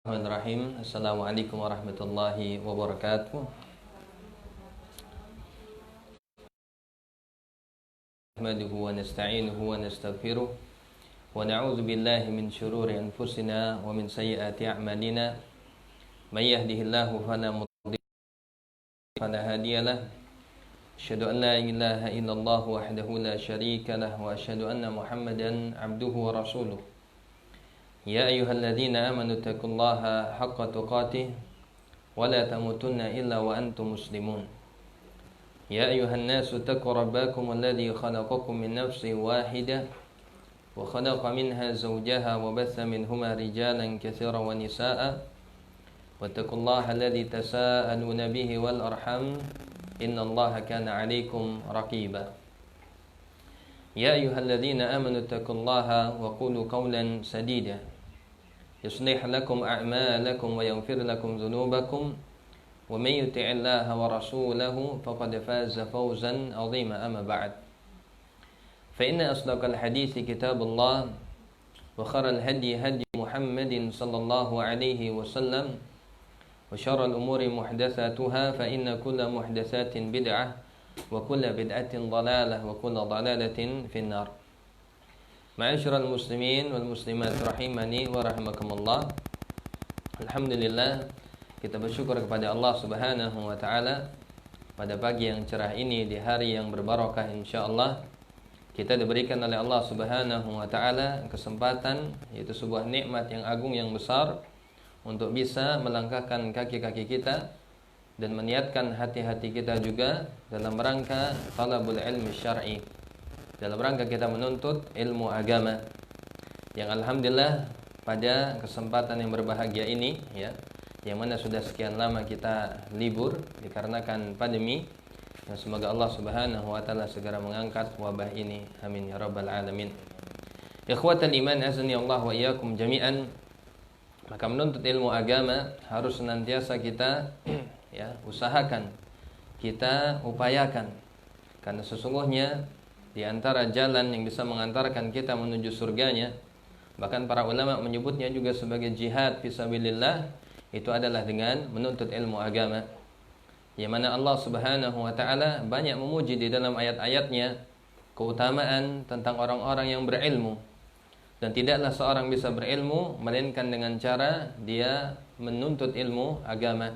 Bismillahirrahmanirrahim. Assalamualaikum warahmatullahi wabarakatuh. Nahmaduhu wa nasta'inuhu wa nastaghfiruh wa na'udzu billahi min shururi anfusina wa min sayyiati a'malina. May yahdihillahu fala mudilla lahu wa la hadiya lahu. Asyhadu an la ilaha illallah wahdahu la syarika lahu wa asyhadu anna Muhammadan 'abduhu wa rasuluh. Ya ayyuhalladzina amanu taqullaha haqqa tuqatih wa la tamutunna illa wa antum muslimun. Ya ayyuhan nasu taqu rabbakum alladzi khalaqakum min nafsin wahidah wa khalaqa minha zawjaha wa batha minhuma rijalan katsiran wa nisaa'a wattaqullaha alladzi tasaaluna bihi wal arham innallaha kana 'alaikum raqiba. Ya ayyuhalladzina amanu taqullaha wa qulu qawlan sadida yuslih lakum a'malakum wa yaghfir lakum dhunubakum wa may yuti'illaha wa rasulahu faqad faza fawzan 'azima amma ba'd. Fa inna asdaqal hadithi kitabullah wa khairal hadi hadi Muhammadin sallallahu alaihi wasallam wa syarral umuri muhdatsatuha fa inna kulla muhdatsatin bid'ah wa kulla bid'atin dhalalah wa kulla dhalalatin finnar. Ma'asyiral muslimin wal muslimat rahimani wa rahimakumullah. Alhamdulillah, kita bersyukur kepada Allah Subhanahu wa taala pada pagi yang cerah ini di hari yang berbarakah insyaallah. Kita diberikan oleh Allah Subhanahu wa taala kesempatan, yaitu sebuah nikmat yang agung yang besar untuk bisa melangkahkan kaki-kaki kita dan meniatkan hati-hati kita juga dalam rangka talabul ilmi syar'i, dalam rangka kita menuntut ilmu agama, yang alhamdulillah pada kesempatan yang berbahagia ini ya, yang mana sudah sekian lama kita libur dikarenakan pandemi, yang semoga Allah Subhanahu wa taala segera mengangkat wabah ini, amin ya rabbal alamin. Ikhwatal iman azani Allah wa iyyakum jami'an. Maka menuntut ilmu agama harus senantiasa kita ya usahakan, kita upayakan, karena sesungguhnya di antara jalan yang bisa mengantarkan kita menuju surganya, bahkan para ulama menyebutnya juga sebagai jihad fisabilillah, itu adalah dengan menuntut ilmu agama. Yang mana Allah Subhanahu wa taala banyak memuji di dalam ayat-ayatnya keutamaan tentang orang-orang yang berilmu. Dan tidaklah seorang bisa berilmu melainkan dengan cara dia menuntut ilmu agama.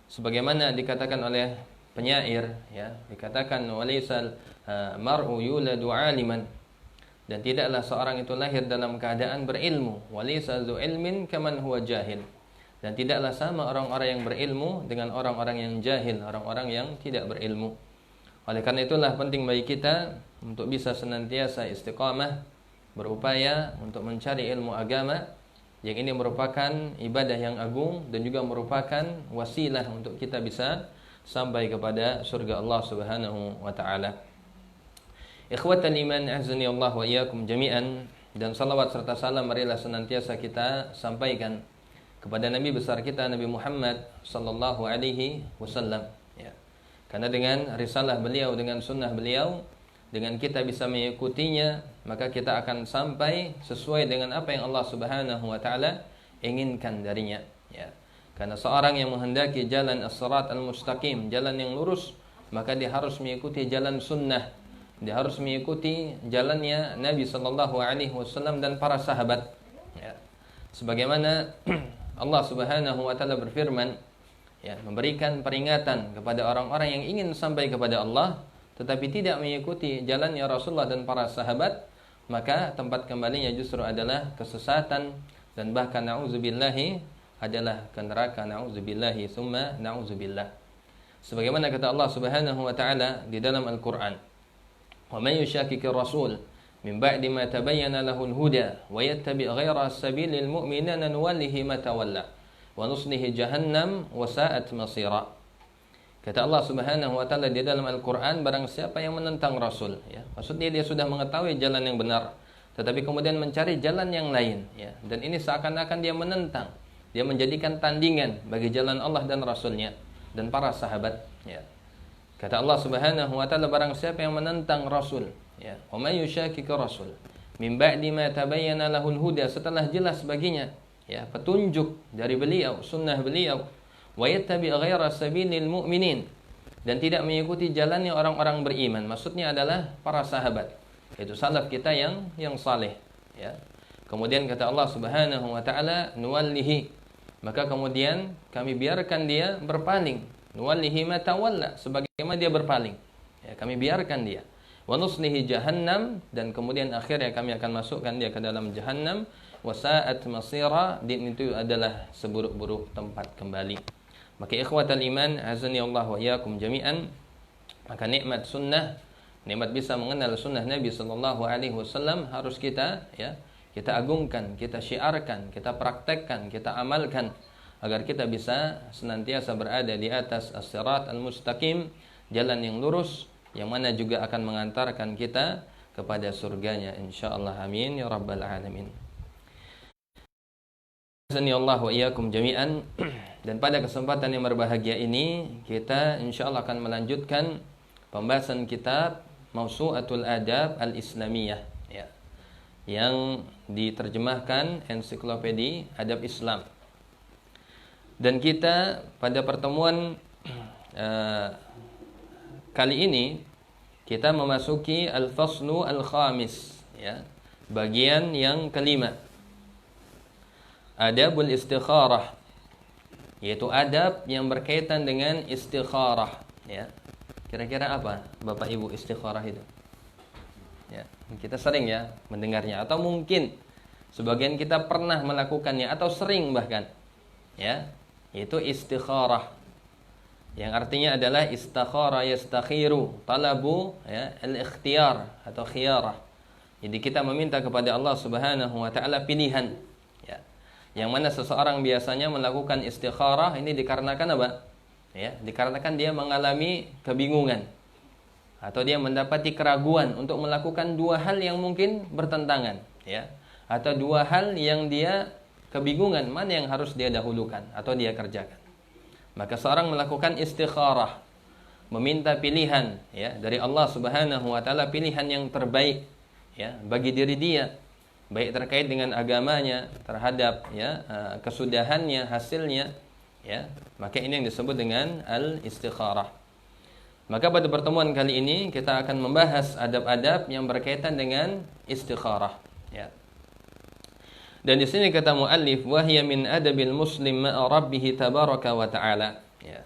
Sebagaimana dikatakan oleh penyair ya, dikatakan walaisal mar'u yuladu 'aliman, dan tidaklah seorang itu lahir dalam keadaan berilmu, walaisa dzu ilmin kaman huwa jahil, dan tidaklah sama orang-orang yang berilmu dengan orang-orang yang jahil, orang-orang yang tidak berilmu. Oleh karena itulah penting bagi kita untuk bisa senantiasa istiqamah, berupaya untuk mencari ilmu agama, yang ini merupakan ibadah yang agung dan juga merupakan wasilah untuk kita bisa sampai kepada surga Allah Subhanahu wa taala. Ikhwatal iman azani Allah wa iyyakum jami'an, dan salawat serta salam marilah senantiasa kita sampaikan kepada Nabi besar kita Nabi Muhammad sallallahu alaihi wasallam ya. Karena dengan risalah beliau, dengan sunnah beliau, dengan kita bisa mengikutinya, maka kita akan sampai sesuai dengan apa yang Allah Subhanahu wa taala inginkan darinya ya. Karena seorang yang menghendaki jalan as-sirat al-mustaqim, jalan yang lurus, maka dia harus mengikuti jalan sunnah. Dia harus mengikuti jalannya Nabi sallallahu alaihi wasallam dan para sahabat ya. Sebagaimana Allah Subhanahu wa taala berfirman ya, memberikan peringatan kepada orang-orang yang ingin sampai kepada Allah tetapi tidak mengikuti jalannya Rasulullah dan para sahabat, maka tempat kembalinya justru adalah kesesatan dan bahkan na'udzubillahi adalah ke neraka, na'udzubillahi summa na'udzubillah. Sebagaimana kata Allah Subhanahu wa taala di dalam Al-Qur'an, "Wa may yushakkikir rasul min ba'di ma tabayyana lahul huda wa yattabi' ghayra sabilil mu'minina nuwallihi ma tawalla wa nuslihi jahannam wa sa'at masira." Kata Allah Subhanahu wa taala di dalam Al-Qur'an, barang siapa yang menentang Rasul ya, maksudnya dia sudah mengetahui jalan yang benar tetapi kemudian mencari jalan yang lain ya, dan ini seakan-akan dia menentang, dia menjadikan tandingan bagi jalan Allah dan Rasulnya dan para sahabat ya. Kata Allah Subhanahu wa taala, barang siapa yang menentang Rasul ya, wa may yushakkikir rasul min ba'di ma tabayyana lahul huda, setelah jelas baginya ya, petunjuk dari beliau, sunnah beliau. Wa yattabi' ghaira sabilil mu'minin, dan tidak mengikuti jalannya orang-orang beriman. Maksudnya adalah para sahabat, yaitu salaf kita yang saleh, ya. Kemudian kata Allah Subhanahu wa taala, nuwallihi, maka kemudian kami biarkan dia berpaling. Nuwallihi ma tawalla, sebagaimana dia berpaling, ya, kami biarkan dia. Wa nuslihi jahannam, dan kemudian akhirnya kami akan masukkan dia ke dalam jahannam. Wa sa'at masira, dan itu adalah seburuk-buruk tempat kembali. Maka ikhwatal iman, azani Allah wa iyyakum jami'an, maka nikmat sunnah, nikmat bisa mengenal sunnah Nabi sallallahu alaihi wasallam harus kita, ya, kita agungkan, kita syiarkan, kita praktekkan, kita amalkan, agar kita bisa senantiasa berada di atas as-sirat al-mustaqim, jalan yang lurus, yang mana juga akan mengantarkan kita kepada surganya insyaallah. Amin ya rabbal alamin. Azani Allah wa iyyakum jami'an. Dan pada kesempatan yang berbahagia ini, kita insyaallah akan melanjutkan pembahasan kitab Mawsu'atul Adab Al-Islamiyah, ya, yang diterjemahkan ensiklopedi adab Islam. Dan kita pada pertemuan kali ini kita memasuki al-faslu al-khamis, ya, bagian yang kelima, adabul istikharah, yaitu adab yang berkaitan dengan istikharah, ya. Kira-kira apa Bapak Ibu istikharah itu? Ya, kita sering ya mendengarnya, atau mungkin sebagian kita pernah melakukannya atau sering bahkan, ya, yaitu istikharah, yang artinya adalah istakhara yastakhiru, talabu, ya, al-ikhtiyar atau khiyarah. Jadi kita meminta kepada Allah Subhanahu wa taala pilihan, ya. Yang mana seseorang biasanya melakukan istikharah ini dikarenakan apa? Ya, dikarenakan dia mengalami kebingungan atau dia mendapati keraguan untuk melakukan dua hal yang mungkin bertentangan, ya, atau dua hal yang dia kebingungan mana yang harus dia dahulukan atau dia kerjakan. Maka seorang melakukan istikharah, meminta pilihan, ya, dari Allah Subhanahu wa taala, pilihan yang terbaik, ya, bagi diri dia, baik terkait dengan agamanya, terhadap, ya, kesudahannya, hasilnya, ya. Maka ini yang disebut dengan al-istikharah. Maka pada pertemuan kali ini kita akan membahas adab-adab yang berkaitan dengan istikharah, ya. Dan di sini kata muallif, wa hiya min adabil muslim ma'a rabbih tabaraka wa ta'ala, ya.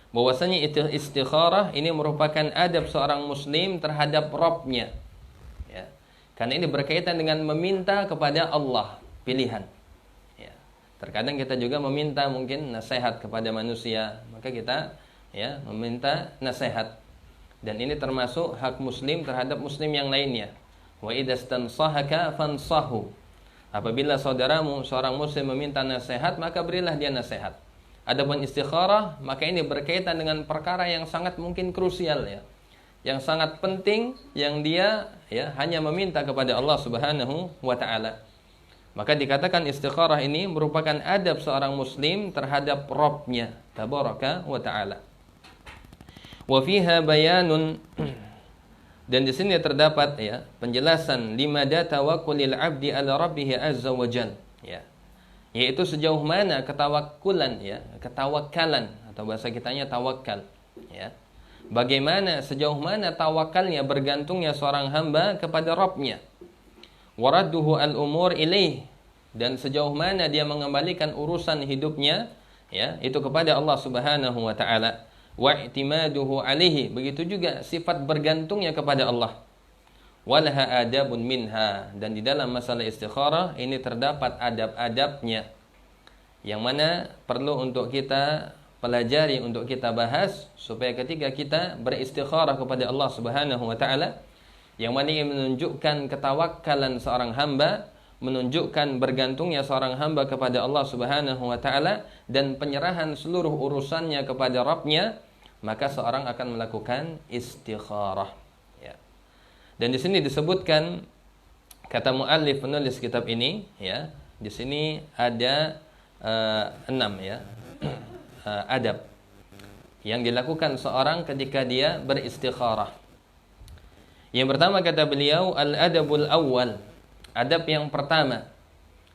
Bahwasanya istikharah ini merupakan adab seorang muslim terhadap Rabb-nya, ya. Karena ini berkaitan dengan meminta kepada Allah pilihan, ya. Terkadang kita juga meminta mungkin nasihat kepada manusia, maka kita, ya, meminta nasihat. Dan ini termasuk hak muslim terhadap muslim yang lainnya. Wa idastansahaka fansahu. Apabila saudaramu seorang muslim meminta nasihat, maka berilah dia nasihat. Adapun istikharah, maka ini berkaitan dengan perkara yang sangat mungkin krusial, ya, yang sangat penting, yang dia, ya, hanya meminta kepada Allah Subhanahu wa taala. Maka dikatakan istikharah ini merupakan adab seorang muslim terhadap Rabb-nya tabaraka wa taala. Wa fiha bayanun, dan di sini terdapat, ya, penjelasan limada tawakkulil 'abdi ala rabbih azza wa jal, ya, yaitu sejauh mana ketawakkulan, ya, ketawakkalan atau bahasa kitanya tawakal, ya. Bagaimana, sejauh mana tawakalnya, bergantungnya seorang hamba kepada Rabb-nya. Waradduhu al-umur ilaih, dan sejauh mana dia mengembalikan urusan hidupnya, ya, itu kepada Allah Subhanahu wa taala. Wa i'timaduhu alaihi, begitu juga sifat bergantungnya kepada Allah. Walaha adabun minha, dan di dalam masalah istikharah ini terdapat adab-adabnya yang mana perlu untuk kita pelajari, untuk kita bahas, supaya ketika kita beristikharah kepada Allah Subhanahu wa taala, yang mana ini menunjukkan ketawakkalan seorang hamba, menunjukkan bergantungnya seorang hamba kepada Allah Subhanahu wa taala dan penyerahan seluruh urusannya kepada Rabb-nya, maka seorang akan melakukan istikharah, ya. Dan di sini disebutkan, kata muallif penulis kitab ini, ya, di sini ada 6, ya, adab yang dilakukan seorang ketika dia beristikharah. Yang pertama kata beliau, al-adabul awwal, adab yang pertama,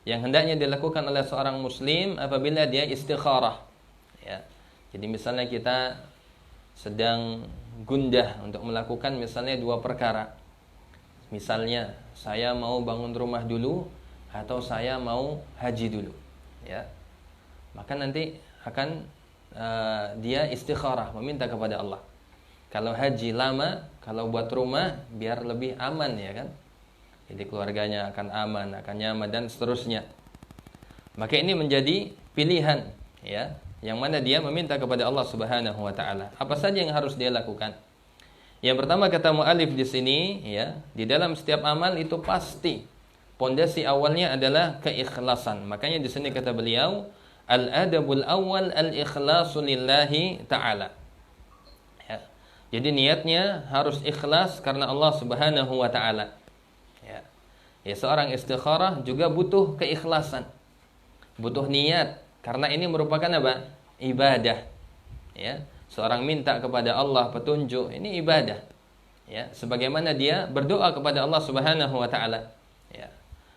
yang hendaknya dilakukan oleh seorang muslim apabila dia istikharah. Ya. Jadi misalnya kita sedang gundah untuk melakukan misalnya dua perkara. Misalnya saya mau bangun rumah dulu atau saya mau haji dulu. Ya. Maka nanti akan dia istikharah, meminta kepada Allah. Kalau haji lama, kalau buat rumah biar lebih aman, ya kan? Jadi keluarganya akan aman, akan nyaman dan seterusnya. Maka ini menjadi pilihan, ya, yang mana dia meminta kepada Allah Subhanahu wa taala. Apa saja yang harus dia lakukan? Yang pertama kata mu'alif di sini, ya, di dalam setiap amal itu pasti pondasi awalnya adalah keikhlasan. Makanya di sini kata beliau, al-adabul awal al-ikhlasu lillahi ta'ala. Ya. Jadi niatnya harus ikhlas karena Allah Subhanahu wa taala. Ya, seorang istikharah juga butuh keikhlasan, butuh niat, karena ini merupakan apa? Ibadah. Ya, seorang minta kepada Allah petunjuk, ini ibadah. Ya, sebagaimana dia berdoa kepada Allah Subhanahu wa taala. Ya.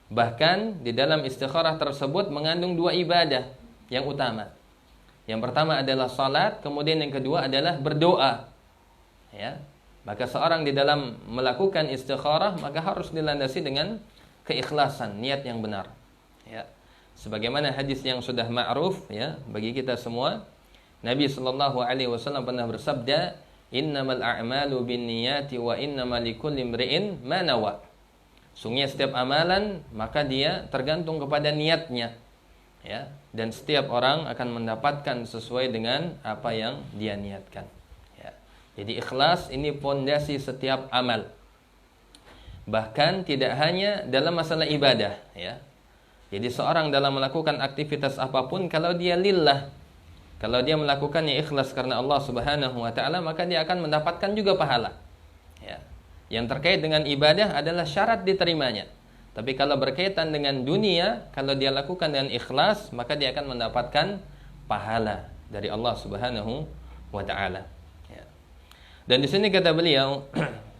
Bahkan di dalam istikharah tersebut mengandung dua ibadah yang utama. Yang pertama adalah salat, kemudian yang kedua adalah berdoa. Ya. Maka seorang di dalam melakukan istikharah maka harus dilandasi dengan keikhlasan, niat yang benar. Ya. Sebagaimana hadis yang sudah ma'ruf, ya, bagi kita semua, Nabi sallallahu alaihi wasallam pernah bersabda, "Innamal a'malu binniyati wa innamal likulli imri'in ma nawa." Sungguhnya setiap amalan maka dia tergantung kepada niatnya. Ya, dan setiap orang akan mendapatkan sesuai dengan apa yang dia niatkan. Ya. Jadi ikhlas ini pondasi setiap amal. Bahkan tidak hanya dalam masalah ibadah, ya. Jadi seorang dalam melakukan aktivitas apapun, kalau dia lillah, kalau dia melakukannya ikhlas karena Allah Subhanahu wa taala, maka dia akan mendapatkan juga pahala. Ya. Yang terkait dengan ibadah adalah syarat diterimanya. Tapi kalau berkaitan dengan dunia, kalau dia lakukan dengan ikhlas, maka dia akan mendapatkan pahala dari Allah Subhanahu wa taala. Ya. Dan di sini kata beliau,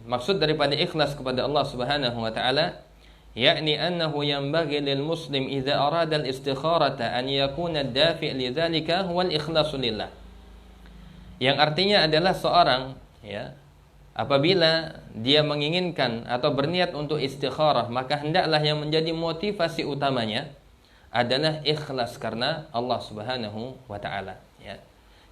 maksud daripada ikhlas kepada Allah Subhanahu wa taala, yakni annahu yanbaghi lil muslim idza arada al istikharata an yakuna ad-dafi' lidzalika huwa al ikhlasu lillah. Yang artinya adalah seorang, ya, apabila dia menginginkan atau berniat untuk istikharah, maka hendaklah yang menjadi motivasi utamanya adalah ikhlas karena Allah Subhanahu wa taala, ya.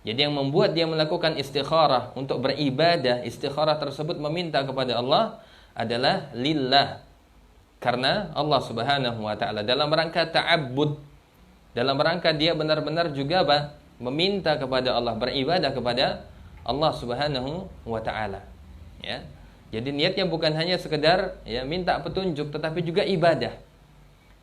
Jadi yang membuat dia melakukan istikharah untuk beribadah, istikharah tersebut meminta kepada Allah adalah lillah. Karena Allah Subhanahu wa taala, dalam rangka ta'abbud, dalam rangka dia benar-benar juga meminta kepada Allah, beribadah kepada Allah Subhanahu wa taala. Ya. Jadi niatnya bukan hanya sekedar, ya, minta petunjuk, tetapi juga ibadah.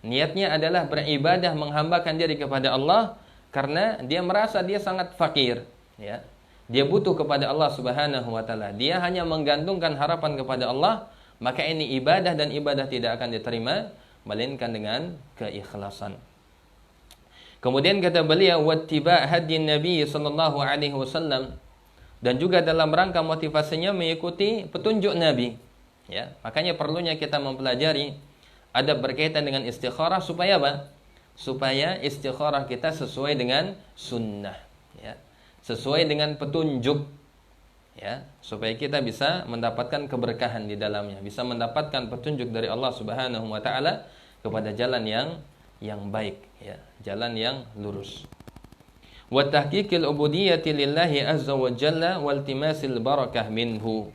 Niatnya adalah beribadah, menghambakan diri kepada Allah karena dia merasa dia sangat fakir, ya. Dia butuh kepada Allah Subhanahu wa taala. Dia hanya menggantungkan harapan kepada Allah, maka ini ibadah, dan ibadah tidak akan diterima melainkan dengan keikhlasan. Kemudian kata beliau, wattiba' hadyin Nabi sallallahu alaihi wasallam, dan juga dalam rangka motivasinya mengikuti petunjuk Nabi. Ya, makanya perlunya kita mempelajari adab berkaitan dengan istikharah supaya apa? Supaya istikharah kita sesuai dengan sunnah, ya. Sesuai dengan petunjuk, ya, supaya kita bisa mendapatkan keberkahan di dalamnya, bisa mendapatkan petunjuk dari Allah Subhanahu wa taala kepada jalan yang baik, ya, jalan yang lurus. Wa tahqiqil ubudiyyati lillahi azza wa jalla wal timasil barakah minhu,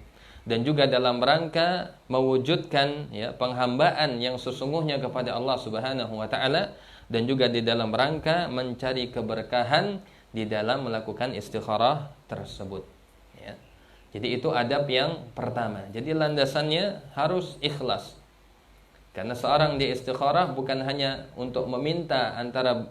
dan juga dalam rangka mewujudkan, ya, penghambaan yang sesungguhnya kepada Allah Subhanahu wa taala, dan juga di dalam rangka mencari keberkahan di dalam melakukan istikharah tersebut, ya. Jadi itu adab yang pertama. Jadi landasannya harus ikhlas. Karena seorang di istikharah bukan hanya untuk meminta antara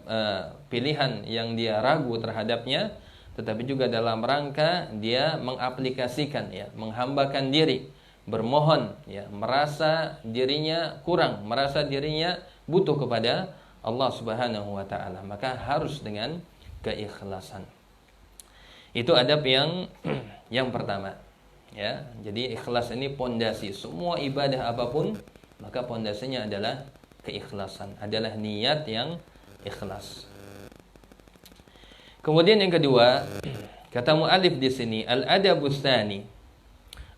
pilihan yang dia ragu terhadapnya, tetapi juga dalam rangka dia mengaplikasikan, ya, menghambakan diri, bermohon, ya, merasa dirinya kurang, merasa dirinya butuh kepada Allah Subhanahu wa taala, maka harus dengan keikhlasan. Itu adab yang pertama, ya. Jadi ikhlas ini pondasi semua ibadah apapun, maka pondasinya adalah keikhlasan, adalah niat yang ikhlas. Kemudian yang kedua, kata mu'alif di sini, al-adabus tsani.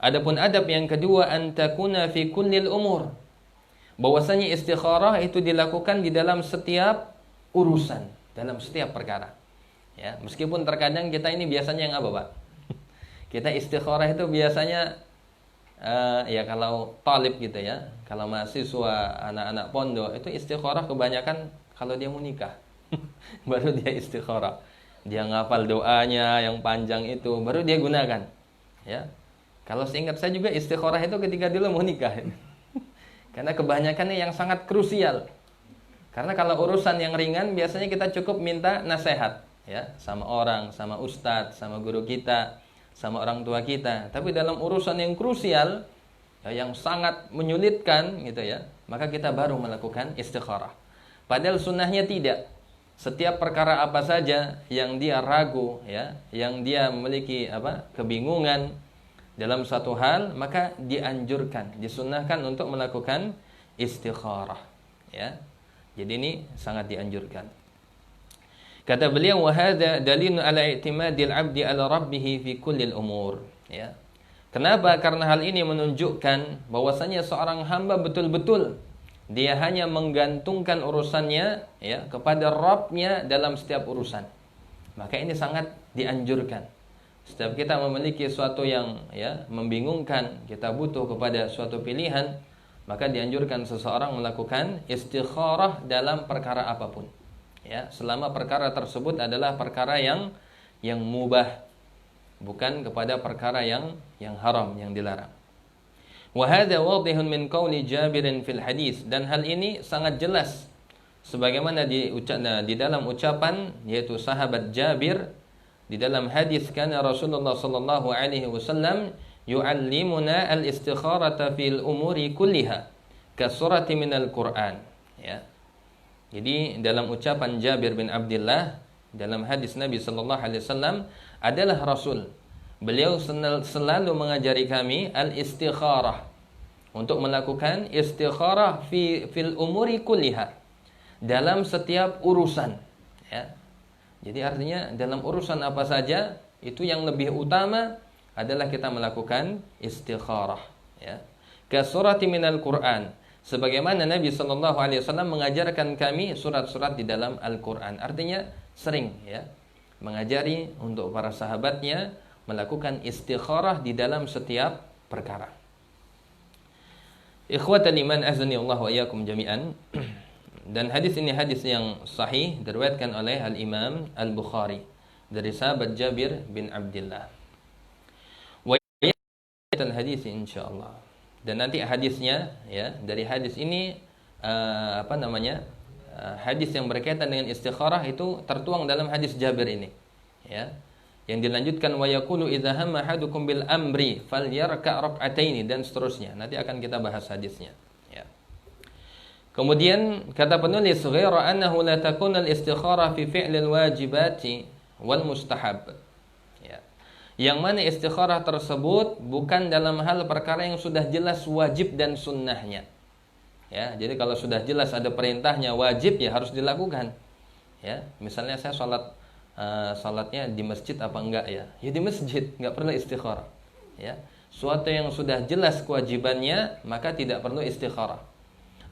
Adapun adab yang kedua, an takuna fi kullil umur. Bahwasanya istikharah itu dilakukan di dalam setiap urusan, dalam setiap perkara. Ya, meskipun terkadang kita ini biasanya yang apa, Pak? Kita istikharah itu biasanya ya kalau talib gitu ya, kalau mahasiswa, anak-anak pondok itu istikharah kebanyakan kalau dia mau nikah. Baru dia istikharah. Dia ngafal doanya yang panjang itu baru dia gunakan. Ya. Kalau seingat saya juga istikharah itu ketika dulu mau nikah. Karena kebanyakannya yang sangat krusial. Karena kalau urusan yang ringan biasanya kita cukup minta nasihat ya, sama orang, sama ustadz, sama guru kita, sama orang tua kita. Tapi dalam urusan yang krusial ya, yang sangat menyulitkan gitu ya, maka kita baru melakukan istikharah. Padahal sunnahnya tidak. Setiap perkara apa saja yang dia ragu ya, yang dia memiliki kebingungan dalam satu hal, maka dianjurkan, disunnahkan untuk melakukan istikharah ya. Jadi ini sangat dianjurkan. Kata beliau, wa hadza dalilun ala i'timadil 'abdi ala rabbih fi kullil umur ya. Kenapa? Karena hal ini menunjukkan bahwasanya seorang hamba betul-betul dia hanya menggantungkan urusannya ya kepada Rabb-nya dalam setiap urusan. Maka ini sangat dianjurkan. Setiap kita memiliki sesuatu yang ya membingungkan, kita butuh kepada suatu pilihan, maka dianjurkan seseorang melakukan istikharah dalam perkara apapun. Ya, selama perkara tersebut adalah perkara yang mubah, bukan kepada perkara yang haram, yang dilarang. Wa hadza wadihun min qauli Jabir fil hadis, dan hal ini sangat jelas sebagaimana di dalam ucapan yaitu sahabat Jabir di dalam hadis, kana Rasulullah sallallahu alaihi wasallam yu'allimuna al-istikharata fil umuri kulliha ka surati minal Qur'an ya. Jadi dalam ucapan Jabir bin Abdullah dalam hadis Nabi sallallahu alaihi wasallam adalah Rasul. Beliau selalu mengajari kami al-istikharah, untuk melakukan istikharah fil umuri kulliha, dalam setiap urusan ya. Jadi artinya dalam urusan apa saja itu yang lebih utama adalah kita melakukan istikharah ya. Ka surati minal Qur'an, sebagaimana Nabi sallallahu alaihi wasallam mengajarkan kami surat-surat di dalam Al-Qur'an. Artinya sering ya mengajari untuk para sahabatnya melakukan istikharah di dalam setiap perkara. Ikhwatal iman azani Allah wa iyyakum jami'an. Dan hadis ini hadis yang sahih, diriwayatkan oleh Al-Imam Al-Bukhari dari sahabat Jabir bin Abdullah. Wa hadis insyaallah. Dan nanti hadisnya ya, dari hadis ini hadis yang berkaitan dengan istikharah itu tertuang dalam hadis Jabir ini ya. Yang dilanjutkan, wa yaqulu idza hamma ahadukum bil amri falyarka rak'ataini, dan seterusnya. Nanti akan kita bahas hadisnya ya. Kemudian kata penulis, ghaira annahu la takuna al-istikharah fi fi'lil wajibati wal mustahab ya. Yang mana istikharah tersebut bukan dalam hal perkara yang sudah jelas wajib dan sunnahnya ya. Jadi kalau sudah jelas ada perintahnya wajib ya harus dilakukan ya. Misalnya saya salatnya di masjid apa enggak ya? Ya di masjid, enggak perlu istikharah ya. Suatu yang sudah jelas kewajibannya maka tidak perlu istikharah.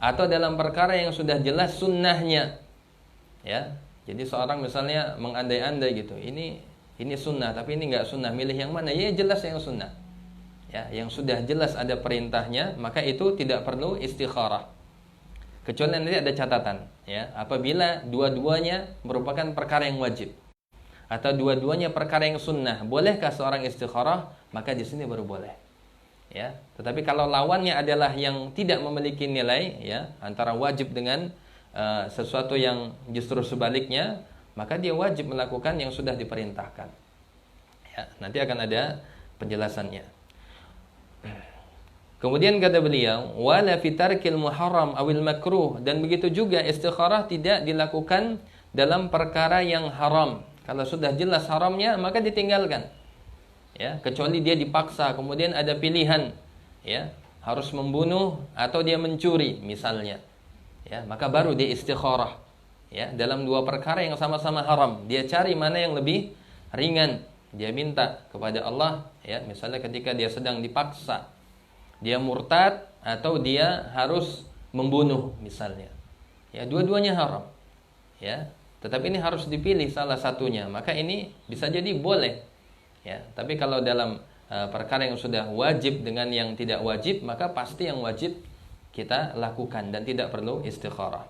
Atau dalam perkara yang sudah jelas sunnahnya ya. Jadi seorang misalnya mengandai-andai gitu, ini sunnah tapi ini enggak sunnah, milih yang mana? Ya jelas yang sunnah ya. Yang sudah jelas ada perintahnya maka itu tidak perlu istikharah, kecuali nanti ada catatan ya, apabila dua-duanya merupakan perkara yang wajib atau dua-duanya perkara yang sunnah, bolehkah seorang istikharah? Maka di sini baru boleh ya. Tetapi kalau lawannya adalah yang tidak memiliki nilai ya, antara wajib dengan sesuatu yang justru sebaliknya, maka dia wajib melakukan yang sudah diperintahkan ya. Nanti akan ada penjelasannya. Kemudian kata beliau, wala fi tarkil muharram awil makruh, dan begitu juga istikharah tidak dilakukan dalam perkara yang haram. Kalau sudah jelas haramnya maka ditinggalkan ya, kecuali dia dipaksa, kemudian ada pilihan ya, harus membunuh atau dia mencuri misalnya ya, maka baru dia istikharah. Ya, dalam dua perkara yang sama-sama haram, dia cari mana yang lebih ringan, dia minta kepada Allah, ya, misalnya ketika dia sedang dipaksa, dia murtad atau dia harus membunuh misalnya. Ya, dua-duanya haram. Ya, tetapi ini harus dipilih salah satunya, maka ini bisa jadi boleh. Ya, tapi kalau dalam perkara yang sudah wajib dengan yang tidak wajib, maka pasti yang wajib kita lakukan dan tidak perlu istikharah.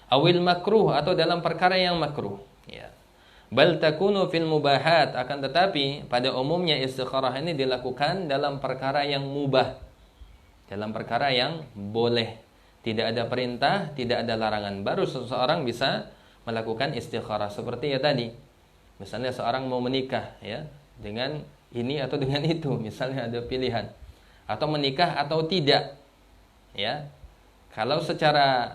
Awil makruh, atau dalam perkara yang makruh, ya. Bal takunu fil mubahat, akan tetapi pada umumnya istikharah ini dilakukan dalam perkara yang mubah, dalam perkara yang boleh, tidak ada perintah, tidak ada larangan, baru seseorang bisa melakukan istikharah. Seperti ya tadi, misalnya seorang mau menikah, ya, dengan ini atau dengan itu, misalnya ada pilihan, atau menikah atau tidak, ya. Kalau secara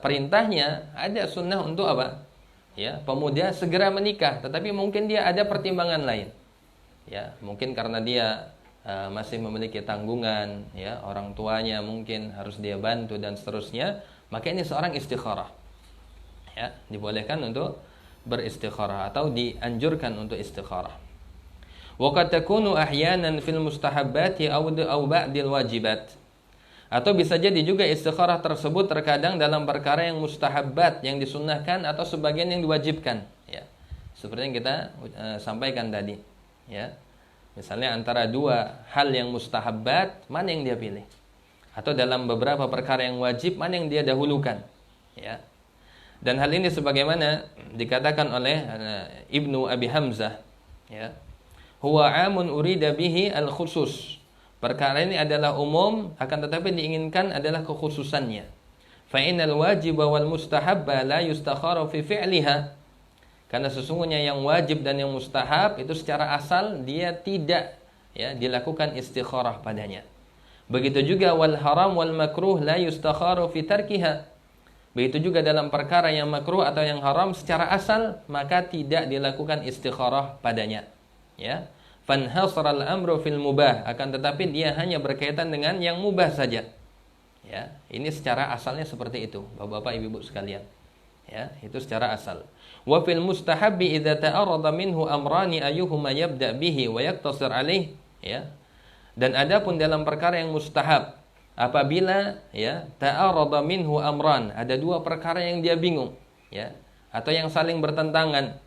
perintahnya ada sunnah untuk apa? Ya, pemuda segera menikah, tetapi mungkin dia ada pertimbangan lain. Ya, mungkin karena dia masih memiliki tanggungan, ya, orang tuanya mungkin harus dia bantu dan seterusnya, maka ini seorang istikharah. Ya, dibolehkan untuk beristikharah atau dianjurkan untuk istikharah. Wa qad takunu ahyanan fil mustahabbati aw ba'dil wajibat. Atau bisa jadi juga istikharah tersebut terkadang dalam perkara yang mustahabbat, yang disunnahkan, atau sebagian yang diwajibkan, ya. Seperti yang kita sampaikan tadi, ya. Misalnya antara dua hal yang mustahabbat, mana yang dia pilih? Atau dalam beberapa perkara yang wajib, mana yang dia dahulukan, ya. Dan hal ini sebagaimana dikatakan oleh Ibnu Abi Hamzah, ya. Huwa amun urida bihi al-khusus. Perkara ini adalah umum, akan tetapi diinginkan adalah kekhususannya. Fa innal wajib wal mustahabba la yustakharu fi fi'liha. Karena sesungguhnya yang wajib dan yang mustahab itu secara asal dia tidak, ya, dilakukan istikharah padanya. Begitu juga wal haram wal makruh la yustakharu fi tarkiha. Begitu juga dalam perkara yang makruh atau yang haram secara asal, maka tidak dilakukan istikharah padanya, ya. Fanhasral amru fil mubah, akan tetapi dia hanya berkaitan dengan yang mubah saja. Ya, ini secara asalnya seperti itu, Bapak-bapak, Ibu-ibu sekalian. Ya, itu secara asal. Wa fil mustahabbi idza ta'arada minhu amrani ayyuhuma yabda bihi wa yaktasir alaih, ya. Dan adapun dalam perkara yang mustahab, apabila, ya, ta'arada minhu amran, ada dua perkara yang dia bingung, ya, atau yang saling bertentangan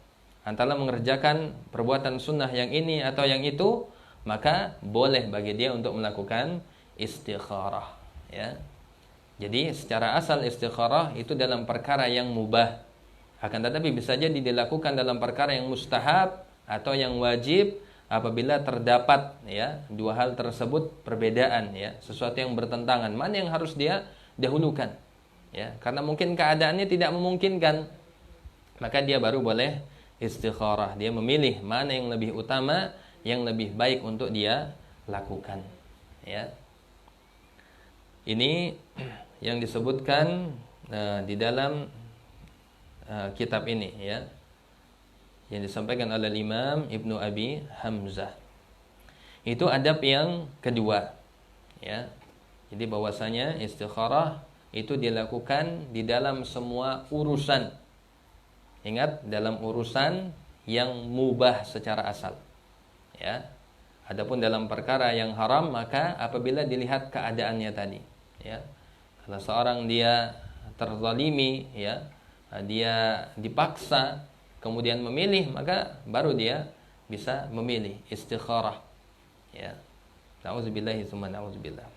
antara mengerjakan perbuatan sunnah yang ini atau yang itu, maka boleh bagi dia untuk melakukan istikharah, ya. Jadi secara asal istikharah itu dalam perkara yang mubah, akan tetapi bisa jadi dilakukan dalam perkara yang mustahab atau yang wajib apabila terdapat, ya, dua hal tersebut perbedaan, ya, sesuatu yang bertentangan, mana yang harus dia dahulukan, ya, karena mungkin keadaannya tidak memungkinkan, maka dia baru boleh istikharah. Dia memilih mana yang lebih utama, yang lebih baik untuk dia lakukan, ya. Ini yang disebutkan di dalam kitab ini, ya, yang disampaikan oleh Imam Ibnu Abi Hamzah. Itu adab yang kedua, ya. Jadi bahwasanya istikharah itu dilakukan di dalam semua urusan. Ingat, dalam urusan yang mubah secara asal, ya. Adapun dalam perkara yang haram, maka apabila dilihat keadaannya tadi, ya. Kalau seorang dia terzalimi, ya, dia dipaksa kemudian memilih, maka baru dia bisa memilih istikharah, ya. Nauzubillahi tsumma nauzubillah.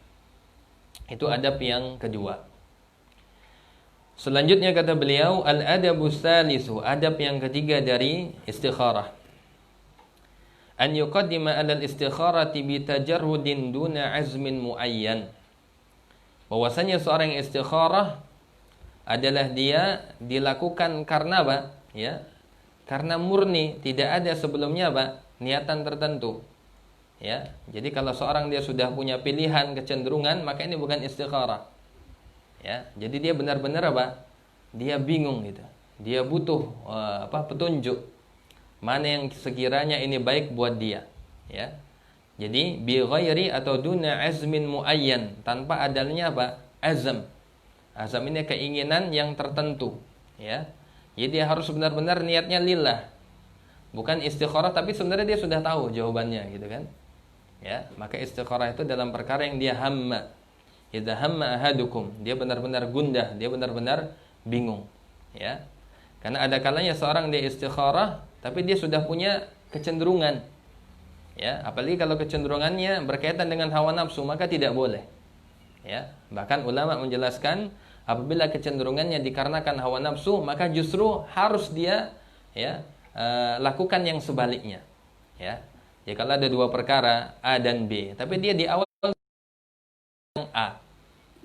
Itu adab yang kedua. Selanjutnya kata beliau, al-adabus salisu, adab yang ketiga dari istikharah. An yuqaddima 'alal istikharati bi tajarrudin duna azmin muayyan. Bahwasanya seorang istikharah adalah dia dilakukan karena apa? Ya. Karena murni, tidak ada sebelumnya apa? Niatan tertentu. Ya. Jadi kalau seorang dia sudah punya pilihan, kecenderungan, maka ini bukan istikharah. Ya, jadi dia benar-benar apa? Dia bingung gitu. Dia butuh petunjuk. Mana yang sekiranya ini baik buat dia, ya. Jadi bi ghairi atau duna azmin muayyan, tanpa adanya apa? Azam. Azam ini keinginan yang tertentu, ya. Jadi dia harus benar-benar niatnya lillah. Bukan istikharah tapi sebenarnya dia sudah tahu jawabannya gitu kan. Ya, maka istikharah itu dalam perkara yang dia hamma. Idza hamma ahadukum, dia benar-benar gundah, dia benar-benar bingung, ya. Karena ada kalanya seorang dia istikharah tapi dia sudah punya kecenderungan. Ya, apalagi kalau kecenderungannya berkaitan dengan hawa nafsu, maka tidak boleh. Ya, bahkan ulama menjelaskan apabila kecenderungannya dikarenakan hawa nafsu, maka justru harus dia ya lakukan yang sebaliknya. Ya. Ya kalau ada dua perkara A dan B, tapi dia di awal yang A,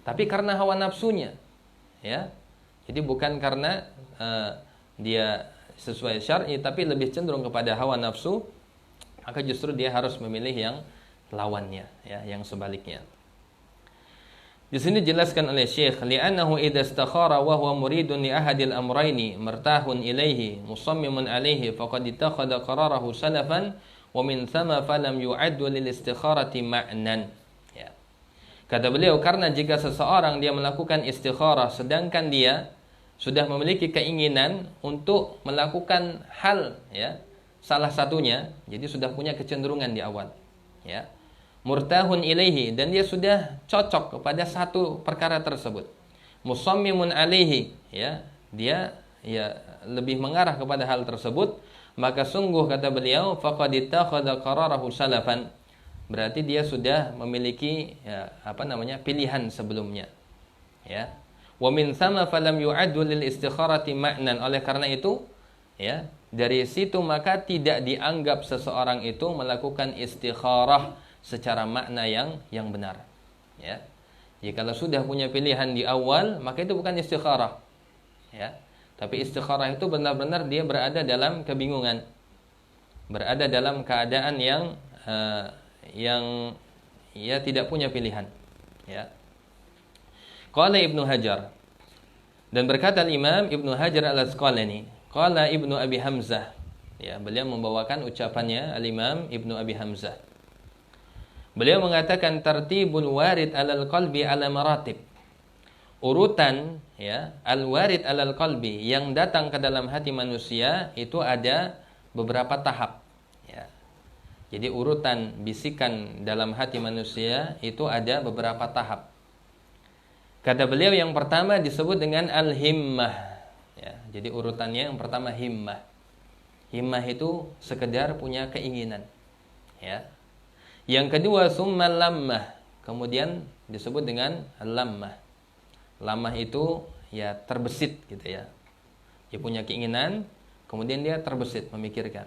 tapi karena hawa nafsunya, ya. Jadi bukan karena dia sesuai syar'i, tapi lebih cenderung kepada hawa nafsu, maka justru dia harus memilih yang lawannya, ya, yang sebaliknya. Di sini dijelaskan oleh Syekh, li'annahu idza istakhara wa huwa muridun li ahadil amrayni martahun ilaihi musammimun alaihi faqad ittakhadha qararahu salafan wa min thama falam yu'addu lil istikharati ma'nan. Ya. Kata beliau, karena jika seseorang dia melakukan istikharah sedangkan dia sudah memiliki keinginan untuk melakukan hal, ya, salah satunya, jadi sudah punya kecenderungan di awal, ya. Murtahun ilaihi, dan dia sudah cocok kepada satu perkara tersebut. Musammimun alaihi, ya, dia ya lebih mengarah kepada hal tersebut, maka sungguh kata beliau faqad ittakhadha qararahu salafan, berarti dia sudah memiliki ya, pilihan sebelumnya, ya. Wa min tsama falam yu'addu lil istikharati ma'nan, oleh karena itu, ya, dari situ maka tidak dianggap seseorang itu melakukan istikharah secara makna yang benar, ya. Jadi kalau sudah punya pilihan di awal, maka itu bukan istikharah, ya. Tapi istikharah itu benar-benar dia berada dalam kebingungan, berada dalam keadaan yang ia tidak punya pilihan, ya. Qala Ibnu Hajar, dan berkata Imam Ibnu Hajar Al-Asqalani, qala Ibnu Abi Hamzah, ya, beliau membawakan ucapannya Al-Imam Ibnu Abi Hamzah. Beliau mengatakan tartibul warid alal qalbi ala maratib. Urutan, ya, al-warid alal qalbi yang datang ke dalam hati manusia itu ada beberapa tahap, ya. Jadi urutan bisikan dalam hati manusia itu ada beberapa tahap. Kata beliau yang pertama disebut dengan al-himmah, ya. Jadi urutannya yang pertama himmah. Himmah itu sekedar punya keinginan, ya. Yang kedua summal lammah, kemudian disebut dengan lammah. Lammah itu ya terbesit gitu, ya. Dia punya keinginan, kemudian dia terbesit memikirkan.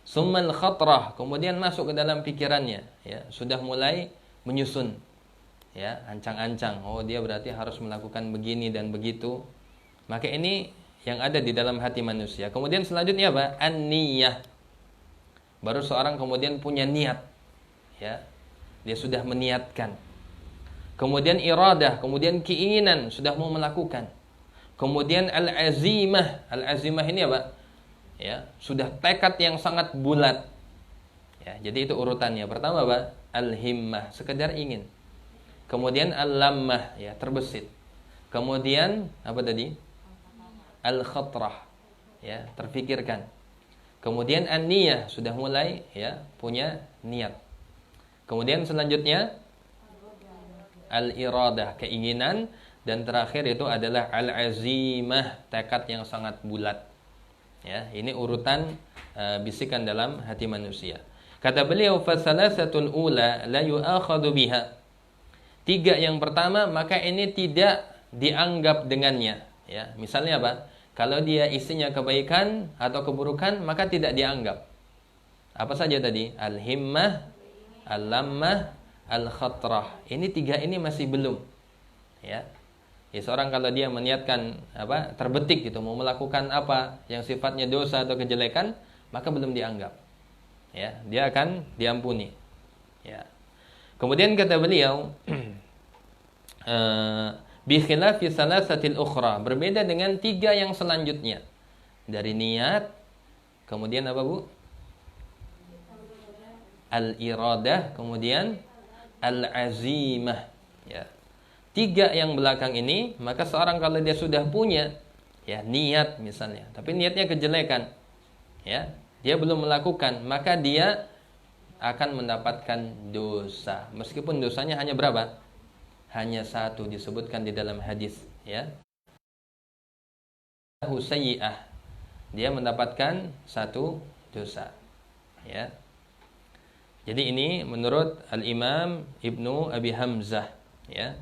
Summal khatrah, kemudian masuk ke dalam pikirannya, ya, sudah mulai menyusun, ya, ancang-ancang. Oh, dia berarti harus melakukan begini dan begitu. Maka ini yang ada di dalam hati manusia. Kemudian selanjutnya apa? An-niyah. Baru seorang kemudian punya niat, ya, dia sudah meniatkan. Kemudian iradah, kemudian keinginan, sudah mau melakukan. Kemudian al-azimah. Al-azimah ini apa? Ya, sudah tekad yang sangat bulat. Ya, jadi itu urutannya. Pertama apa? Al-himmah, sekedar ingin. Kemudian al-lammah, ya, terbesit. Kemudian apa tadi? Al-khatrah, ya, terfikirkan. Kemudian an-niyah, sudah mulai, ya, punya niat. Kemudian selanjutnya al-iradah, keinginan, dan terakhir itu adalah al-azimah, tekad yang sangat bulat. Ya, ini urutan bisikan dalam hati manusia. Kata beliau fasalasatul ula la yu'akhadhu biha. 3 yang pertama maka ini tidak dianggap dengannya, ya. Misalnya apa? Kalau dia isinya kebaikan atau keburukan maka tidak dianggap. Apa saja tadi? Al-himmah, al-lammah, al-khatrah. Ini 3 ini masih belum, ya. Ya, seorang kalau dia meniatkan terbetik gitu mau melakukan apa yang sifatnya dosa atau kejelekan, maka belum dianggap. Ya, dia akan diampuni. Ya. Kemudian kata beliau bi khilafi salasatil ukhra, berbeda dengan 3 yang selanjutnya. Dari niat, kemudian apa, Bu? Al-iradah, kemudian al-azimah, ya. 3 yang belakang ini, maka seorang kalau dia sudah punya ya niat misalnya, tapi niatnya kejelekan, ya, dia belum melakukan, maka dia akan mendapatkan dosa. Meskipun dosanya hanya berapa? Hanya 1, disebutkan di dalam hadis, ya. Husayyi'ah. Dia mendapatkan 1 dosa, ya. Jadi ini menurut Al-Imam Ibnu Abi Hamzah, ya.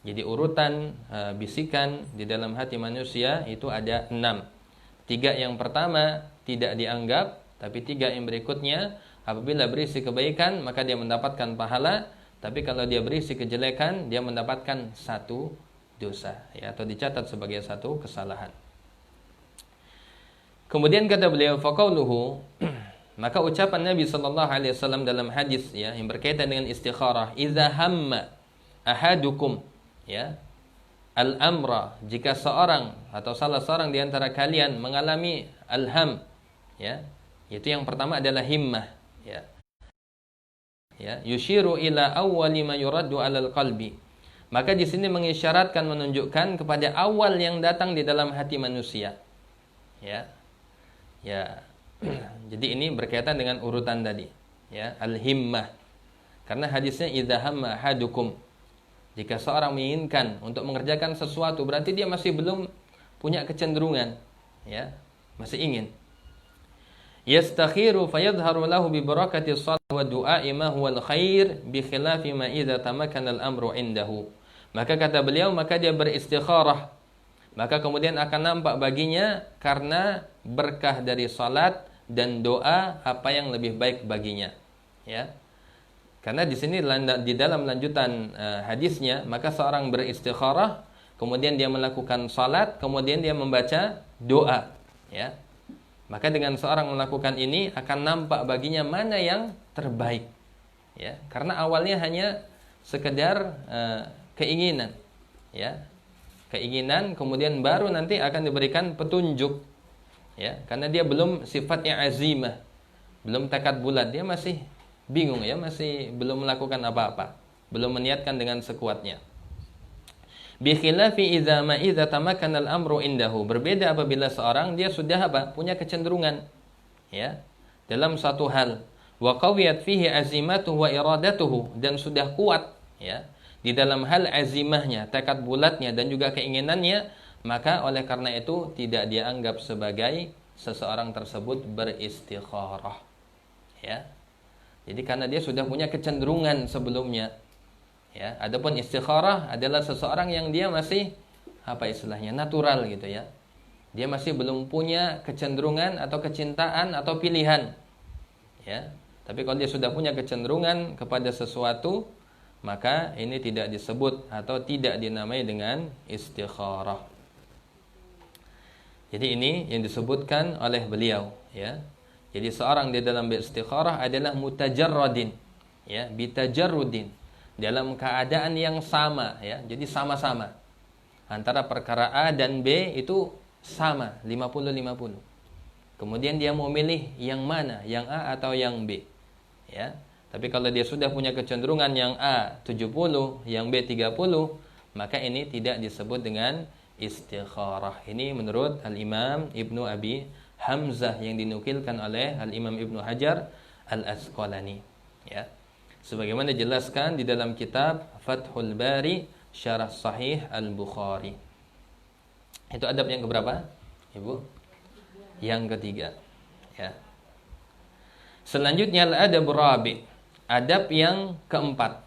Jadi urutan bisikan di dalam hati manusia itu ada 6. 3 yang pertama tidak dianggap, tapi 3 yang berikutnya apabila berisi kebaikan maka dia mendapatkan pahala, tapi kalau dia berisi kejelekan dia mendapatkan 1 dosa, ya, atau dicatat sebagai 1 kesalahan. Kemudian kata beliau faqauluhu, maka ucapan Nabi sallallahu alaihi wasallam dalam hadis, ya, yang berkaitan dengan istikharah, idza hamma ahadukum, ya, al-amra, jika seorang atau salah seorang di antara kalian mengalami al-ham, ya, itu yang pertama adalah himmah, ya. Ya, yushiru ila awwali ma yuraddu 'alal qalbi. Maka di sini mengisyaratkan, menunjukkan kepada awal yang datang di dalam hati manusia. Ya. Ya. Jadi ini berkaitan dengan urutan tadi, ya, al-himmah. Karena hadisnya idza hamma ahadukum, jika seorang menginginkan untuk mengerjakan sesuatu, berarti dia masih belum punya kecenderungan, ya, masih ingin. Yastakhiru fayadhharu lahu bi barakati shalah wa du'a ma huwal khair bi khilafi ma idza tamakkana al-amru indahu. Maka kata beliau, maka dia beristikharah, maka kemudian akan nampak baginya karena berkah dari salat dan doa apa yang lebih baik baginya, ya. Karena di sini di dalam lanjutan hadisnya, maka seorang beristikharah, kemudian dia melakukan salat, kemudian dia membaca doa, ya. Maka dengan seorang melakukan ini akan nampak baginya mana yang terbaik, ya. Karena awalnya hanya sekedar keinginan, ya. Keinginan, kemudian baru nanti akan diberikan petunjuk, ya. Karena dia belum sifatnya azimah, belum tekad bulat, dia masih bingung, ya, masih belum melakukan apa-apa, belum meniatkan dengan sekuatnya. Bi khilafi idza tamakkana al-amru indahu, berbeda apabila seorang dia sudah apa? Punya kecenderungan, ya, dalam satu hal, wa qawiyat fihi azimatuhu wa iradatuhu, dan sudah kuat, ya, di dalam hal azimahnya, tekad bulatnya dan juga keinginannya, maka oleh karena itu tidak dianggap sebagai seseorang tersebut beristikharah, ya. Jadi karena dia sudah punya kecenderungan sebelumnya, ya. Adapun istikharah adalah seseorang yang dia masih apa istilahnya, natural gitu, ya. Dia masih belum punya kecenderungan atau kecintaan atau pilihan, ya. Tapi kalau dia sudah punya kecenderungan kepada sesuatu, maka ini tidak disebut atau tidak dinamai dengan istikharah. Jadi ini yang disebutkan oleh beliau, ya. Jadi seorang di dalam beristikharah adalah mutajarradin, ya, bitajarrudin, dalam keadaan yang sama, ya. Jadi sama-sama antara perkara A dan B itu sama, 50-50. Kemudian dia mau milih yang mana, yang A atau yang B, ya. Tapi kalau dia sudah punya kecenderungan yang A 70, yang B 30, maka ini tidak disebut dengan istikharah. Ini menurut Al-Imam Ibnu Abi Hamzah yang dinukilkan oleh Al-Imam Ibnu Hajar Al-Asqalani, ya. Sebagaimana dijelaskan di dalam kitab Fathul Bari Syarah Sahih Al-Bukhari. Itu adab yang keberapa, Ibu? Yang ketiga, ya. Selanjutnya al-adab rabi', adab yang keempat,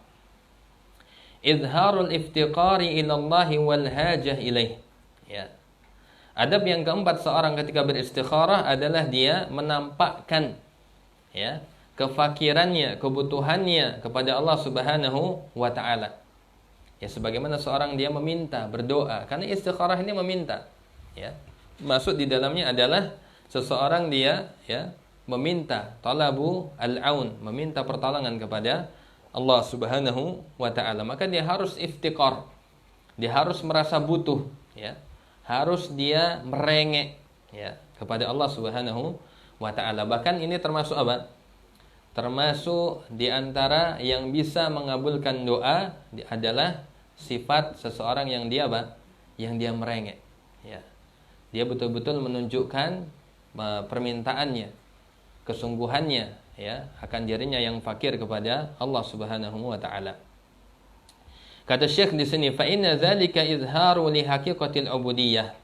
izharul iftiqari ila Allah wal hajah ilaih, ya. Adab yang keempat seorang ketika beristikharah adalah dia menampakkan, ya, kefakirannya, kebutuhannya kepada Allah Subhanahu wa taala. Ya, sebagaimana seorang dia meminta, berdoa, karena istikharah ini meminta, ya. Maksud di dalamnya adalah seseorang dia, ya, meminta talabu al-aun, meminta pertolongan kepada Allah Subhanahu wa taala. Maka dia harus iftikar. Dia harus merasa butuh, ya. Harus dia merengek, ya, kepada Allah Subhanahu wa taala. Bahkan ini termasuk apa? Termasuk di antara yang bisa mengabulkan doa adalah sifat seseorang yang dia apa? Yang dia merengek, ya. Dia betul-betul menunjukkan permintaannya, kesungguhannya, ya, akan dirinya yang fakir kepada Allah Subhanahu wa taala. Kata Syekh di sini, fa inna dzalika izharu li haqiqatil ubudiyah.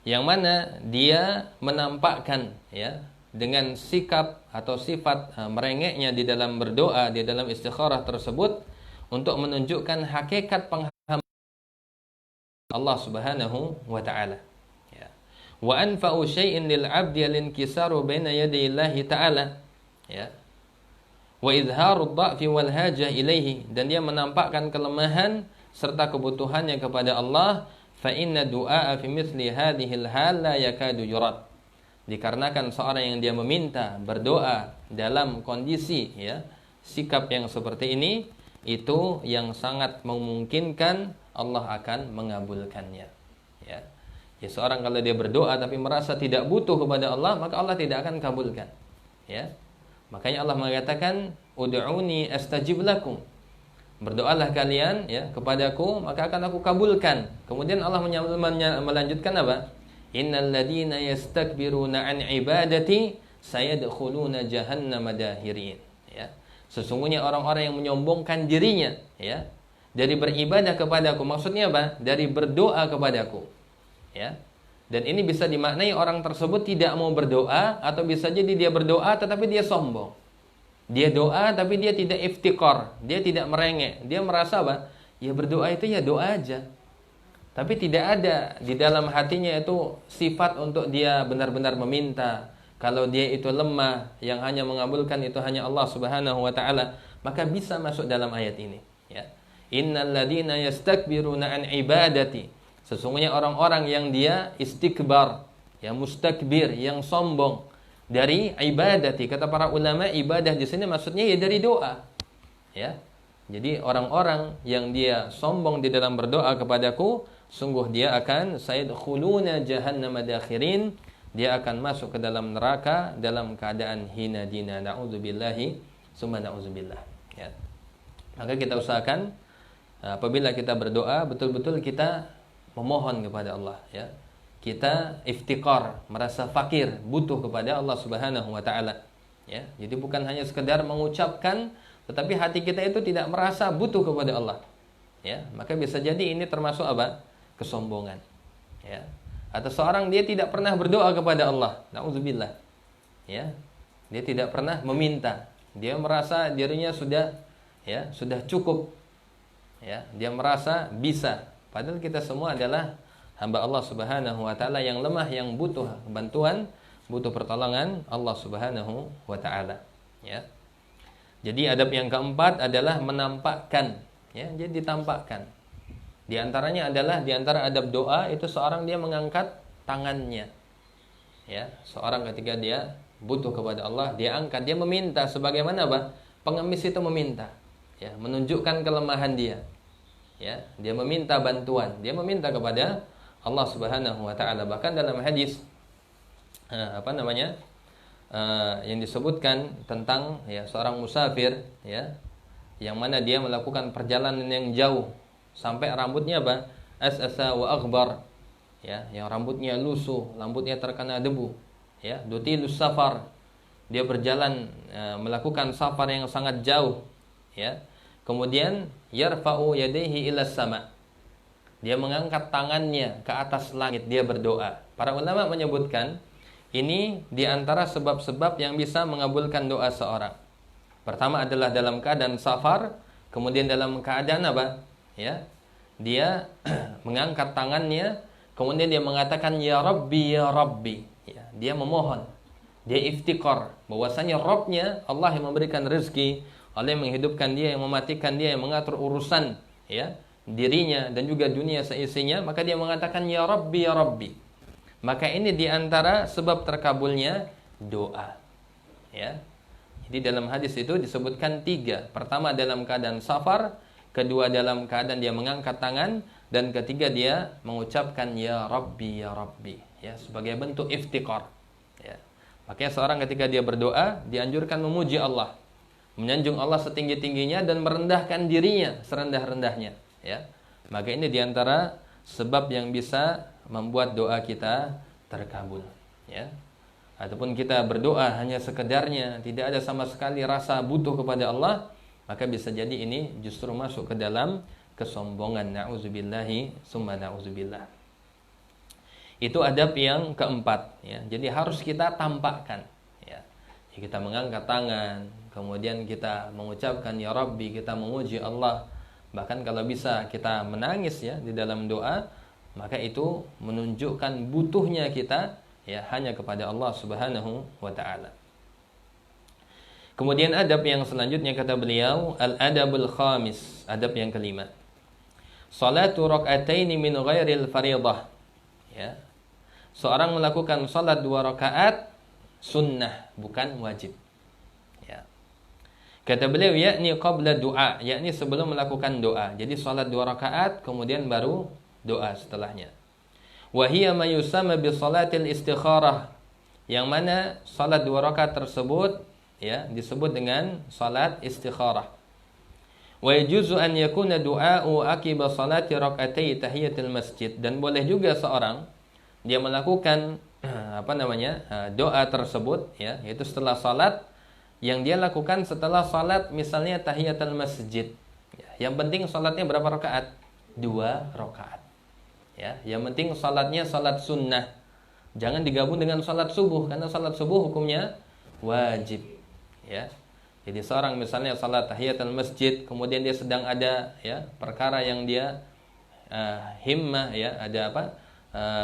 Yang mana dia menampakkan, ya, dengan sikap atau sifat merengeknya di dalam berdoa, di dalam istikharah tersebut untuk menunjukkan hakikat penghambaan Allah Subhanahu wa taala. Ya. Wa anfa'u syai'in lil 'abdi al-inkisaru baina yaday Allah taala. Ya. Wa izharu ad-dha'fi wal hajah ilaihi, dan dia menampakkan kelemahan serta kebutuhannya kepada Allah. Fa inna du'a fi mithli hadhihi al-hal la yakadu yurad. Dikarenakan seorang yang dia meminta, berdoa dalam kondisi, ya, sikap yang seperti ini, itu yang sangat memungkinkan Allah akan mengabulkannya. Ya. Ya, seorang kalau dia berdoa tapi merasa tidak butuh kepada Allah, maka Allah tidak akan kabulkan. Ya. Makanya Allah mengatakan, ud'uni astajib lakum. Berdoalah kalian, ya, kepadaku, maka akan aku kabulkan. Kemudian Allah melanjutkan apa? Innal ladina yastakbiruna an ibadati sayadkhuluna jahannama dahirin. Ya. Sesungguhnya orang-orang yang menyombongkan dirinya, ya, dari beribadah kepadaku, maksudnya apa? Dari berdoa kepadaku. Ya. Dan ini bisa dimaknai orang tersebut tidak mau berdoa, atau bisa jadi dia berdoa tetapi dia sombong. Dia doa tapi dia tidak iftikar, dia tidak merengek. Dia merasa apa? Ya berdoa itu ya doa aja. Tapi tidak ada di dalam hatinya itu sifat untuk dia benar-benar meminta. Kalau dia itu lemah, yang hanya mengabulkan itu hanya Allah Subhanahu wa taala, maka bisa masuk dalam ayat ini, ya. Innal ladina yastakbiruna an ibadati. Sesungguhnya orang-orang yang dia istikbar, yang mustakbir, yang sombong dari ibadati. Kata para ulama, ibadah di sini maksudnya ya dari doa. Ya. Jadi orang-orang yang dia sombong di dalam berdoa kepadaku, sungguh dia akan sayadkhuluna jahannama dakhirin. Dia akan masuk ke dalam neraka dalam keadaan hina dina. Na'udzubillahi summa na'udzubillah. Ya. Maka kita usahakan apabila kita berdoa, betul-betul kita memohon kepada Allah, ya. Kita iftikar, merasa fakir, butuh kepada Allah Subhanahu wa taala, ya. Jadi bukan hanya sekedar mengucapkan, tetapi hati kita itu tidak merasa butuh kepada Allah, ya. Maka bisa jadi ini termasuk apa? Kesombongan, ya. Atau seorang dia tidak pernah berdoa kepada Allah, na'udzubillah, ya. Dia tidak pernah meminta. Dia merasa dirinya sudah, ya, sudah cukup, ya. Dia merasa bisa. Padahal kita semua adalah hamba Allah Subhanahu wa taala yang lemah, yang butuh bantuan, butuh pertolongan Allah Subhanahu wa taala, ya. Jadi adab yang keempat adalah menampakkan, ya, jadi ditampakkan. Di antaranya adalah di antara adab doa itu seorang dia mengangkat tangannya. Ya, seorang ketika dia butuh kepada Allah, dia angkat, dia meminta sebagaimana apa? Pengemis itu meminta, ya, menunjukkan kelemahan dia. Ya, dia meminta bantuan, dia meminta kepada Allah Subhanahu wa taala. Bahkan dalam hadis yang disebutkan tentang, ya, seorang musafir, ya, yang mana dia melakukan perjalanan yang jauh sampai rambutnya apa? As'asa wa aghbar, ya, yang rambutnya lusuh, rambutnya terkena debu, ya, dutilus safar. Dia berjalan melakukan safar yang sangat jauh, ya. Kemudian yarfa'u yadayhi ila sama. Dia mengangkat tangannya ke atas langit, dia berdoa. Para ulama menyebutkan ini di antara sebab-sebab yang bisa mengabulkan doa seorang. Pertama adalah dalam keadaan safar, kemudian dalam keadaan apa? Ya. Dia mengangkat tangannya, kemudian dia mengatakan ya Rabbi ya Rabbi. Ya, dia memohon. Dia iftikar bahwasanya Rabbnya Allah yang memberikan rezeki, Allah yang menghidupkan dia, yang mematikan dia, yang mengatur urusan, ya, dirinya dan juga dunia seisinya. Maka dia mengatakan ya Rabbi ya Rabbi. Maka ini diantara sebab terkabulnya doa, ya. Jadi dalam hadis itu disebutkan 3. Pertama dalam keadaan safar, kedua dalam keadaan dia mengangkat tangan, dan ketiga dia mengucapkan ya Rabbi ya Rabbi, ya, sebagai bentuk iftikar, ya. Makanya seorang ketika dia berdoa dianjurkan memuji Allah, menyanjung Allah setinggi-tingginya dan merendahkan dirinya serendah-rendahnya, ya. Maka ini diantara sebab yang bisa membuat doa kita terkabul, ya. Ataupun kita berdoa hanya sekedarnya, tidak ada sama sekali rasa butuh kepada Allah, maka bisa jadi ini justru masuk ke dalam kesombongan. Na'udzubillahi summa na'udzubillah. Itu adab yang keempat, ya. Jadi harus kita tampakkan, ya. Kita mengangkat tangan, kemudian kita mengucapkan ya Rabbi, kita memuji Allah. Bahkan kalau bisa kita menangis, ya, di dalam doa, maka itu menunjukkan butuhnya kita, ya, hanya kepada Allah Subhanahu wa taala. Kemudian adab yang selanjutnya kata beliau, al-adabul khamis, adab yang kelima. Salatu rak'ataini min ghairil fariḍah. Ya. Seorang melakukan salat 2 rakaat sunnah, bukan wajib. Ya. Kata beliau, yakni qabla du'a, yakni sebelum melakukan doa. Jadi salat 2 rakaat kemudian baru doa setelahnya. Wa hiya ma yusamma bi salatil istikharah, yang mana salat 2 rakaat tersebut, ya, disebut dengan salat istikharah. Wa yajuzu an yakuna du'a'u akiba salati rak'atai tahiyatul masjid, dan boleh juga seorang dia melakukan doa tersebut, ya, yaitu setelah salat, yang dia lakukan setelah salat misalnya tahiyatul masjid. Ya, yang penting salatnya berapa rakaat? 2 rakaat. Ya, yang penting salatnya salat sunnah. Jangan digabung dengan salat subuh, karena salat subuh hukumnya wajib. Ya. Jadi seorang misalnya salat tahiyatul masjid, kemudian dia sedang ada, ya, perkara yang dia himmah, ya, ada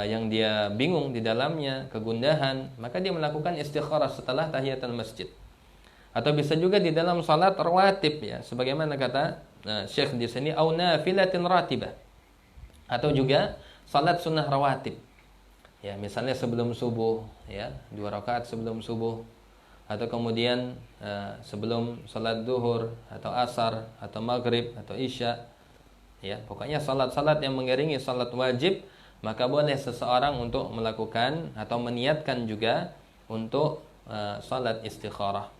yang dia bingung di dalamnya, kegundahan, maka dia melakukan istikharah setelah tahiyatul masjid. Atau bisa juga di dalam salat rawatib, ya, sebagaimana kata Syekh di sini, au nafilatin ratibah. Atau juga salat sunnah rawatib. Ya, misalnya sebelum subuh, ya, 2 rakaat sebelum subuh, atau kemudian sebelum salat zuhur atau asar atau maghrib atau isya. Ya, pokoknya salat-salat yang mengiringi salat wajib, maka boleh seseorang untuk melakukan atau meniatkan juga untuk salat istikharah.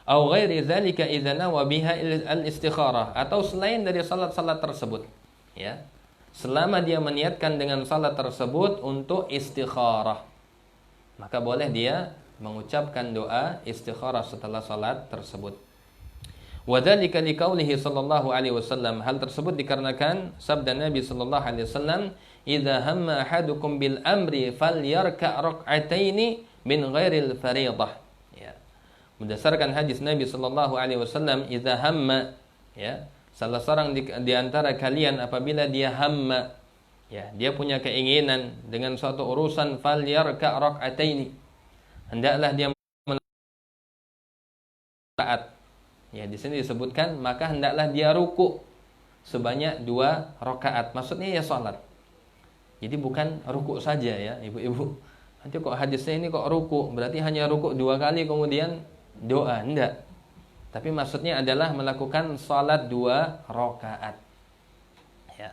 Au ghairi dzalika idza nawa biha al-istikharah, atau selain dari salat-salat tersebut, ya. Selama dia meniatkan dengan salat tersebut untuk istikharah, maka boleh dia mengucapkan doa istikharah setelah salat tersebut. Wa dzalika liqaulihi sallallahu alaihi wasallam, hal tersebut dikarenakan sabda Nabi sallallahu alaihi wasallam, idza hamma ahadukum bil amri falyarka rak'ataini min ghairil fariḍah. Ya. Berdasarkan hadis Nabi sallallahu alaihi wasallam, idza hamma, ya, salah seorang di antara kalian apabila dia hamma, ya, dia punya keinginan dengan suatu urusan, falyarka rak'ataini, hendaklah dia rakaat. Ya, di sini disebutkan maka hendaklah dia ruku sebanyak 2 rakaat. Maksudnya ya salat. Jadi bukan ruku saja, ya, ibu-ibu. Nanti kok hadisnya ini kok ruku, berarti hanya ruku 2 kali kemudian doa, enggak. Tapi maksudnya adalah melakukan salat 2 rakaat. Ya.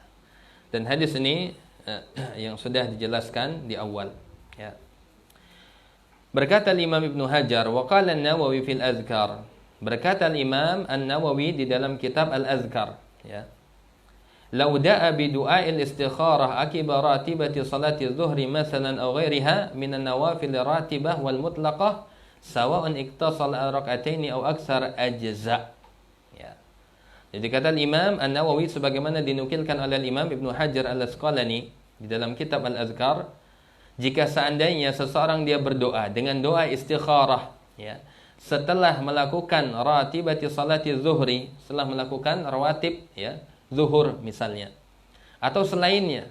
Dan hadis ini yang sudah dijelaskan di awal, ya. Berkata Imam Ibnu Hajar, wa qala an-Nawawi fil Azkar. Berkata Imam An-Nawawi di dalam kitab Al-Azkar, ya. Lau da'a bi du'a'il istikharah akiba ratibati salati zuhri masalan aw ghairiha min an-nawafil ratibah wal mutlaqah sawa'un iktasal rak'ataini aw aksar ajza. Ya. Jadi kata Imam An-Nawawi sebagaimana dinukilkan oleh Imam Ibnu Hajar Al-Asqalani di dalam kitab Al-Azkar, jika seandainya seseorang dia berdoa dengan doa istikharah, ya, setelah melakukan ratibati salati zuhri, setelah melakukan rawatib, ya, zuhur misalnya, atau selainnya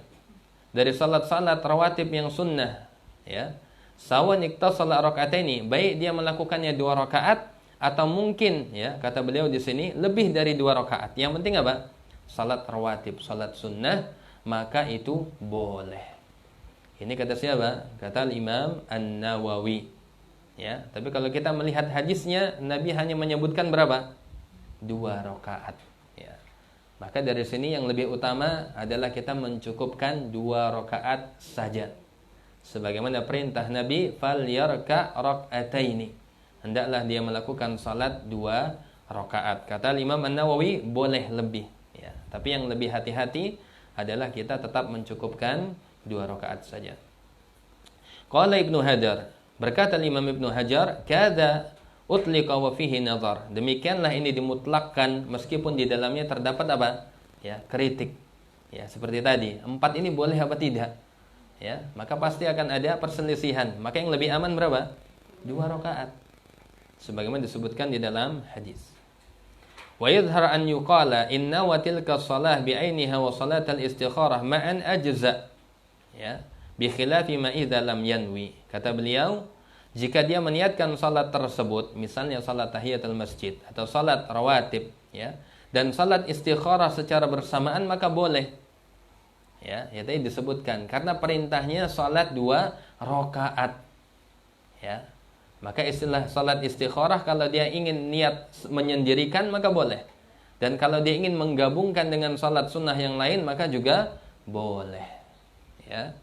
dari salat-salat rawatib yang sunnah, ya, sawan iktasala rak'ataini, baik dia melakukannya 2 rakaat atau mungkin, ya, kata beliau di sini lebih dari 2 rakaat. Yang penting apa? Salat rawatib, salat sunnah, maka itu boleh. Ini kata siapa? Kata Imam An-Nawawi. Ya, tapi kalau kita melihat hadisnya, Nabi hanya menyebutkan berapa? 2 rakaat. Ya. Maka dari sini yang lebih utama adalah kita mencukupkan 2 rakaat saja. Sebagaimana perintah Nabi, falyarka rak'ataini. Hendaklah dia melakukan salat 2 rakaat. Kata Imam An-Nawawi, boleh lebih. Ya, tapi yang lebih hati-hati adalah kita tetap mencukupkan 2 rakaat saja. Qala Ibnu Hajar, berkata Imam Ibnu Hajar, "Kadza utliqa wa fihi nazar." Demikianlah ini dimutlakkan meskipun di dalamnya terdapat apa? Ya, kritik. Ya, seperti tadi, 4 ini boleh apa tidak? Ya, maka pasti akan ada perselisihan. Maka yang lebih aman berapa? 2 rakaat. Sebagaimana disebutkan di dalam hadis. Wa yadhhar an yuqala inna wa tilka shalah bi'ainiha wa salatal istikharah ma'an ajza. Ya, bi khilafi ma idza lam yanwi. Kata beliau, jika dia meniatkan salat tersebut, misalnya salat tahiyatul masjid atau salat rawatib, ya, dan salat istikharah secara bersamaan, maka boleh. Ya, tadi disebutkan karena perintahnya salat 2 rakaat. Ya. Maka istilah salat istikharah kalau dia ingin niat menyendirikan maka boleh. Dan kalau dia ingin menggabungkan dengan salat sunnah yang lain maka juga boleh. Ya.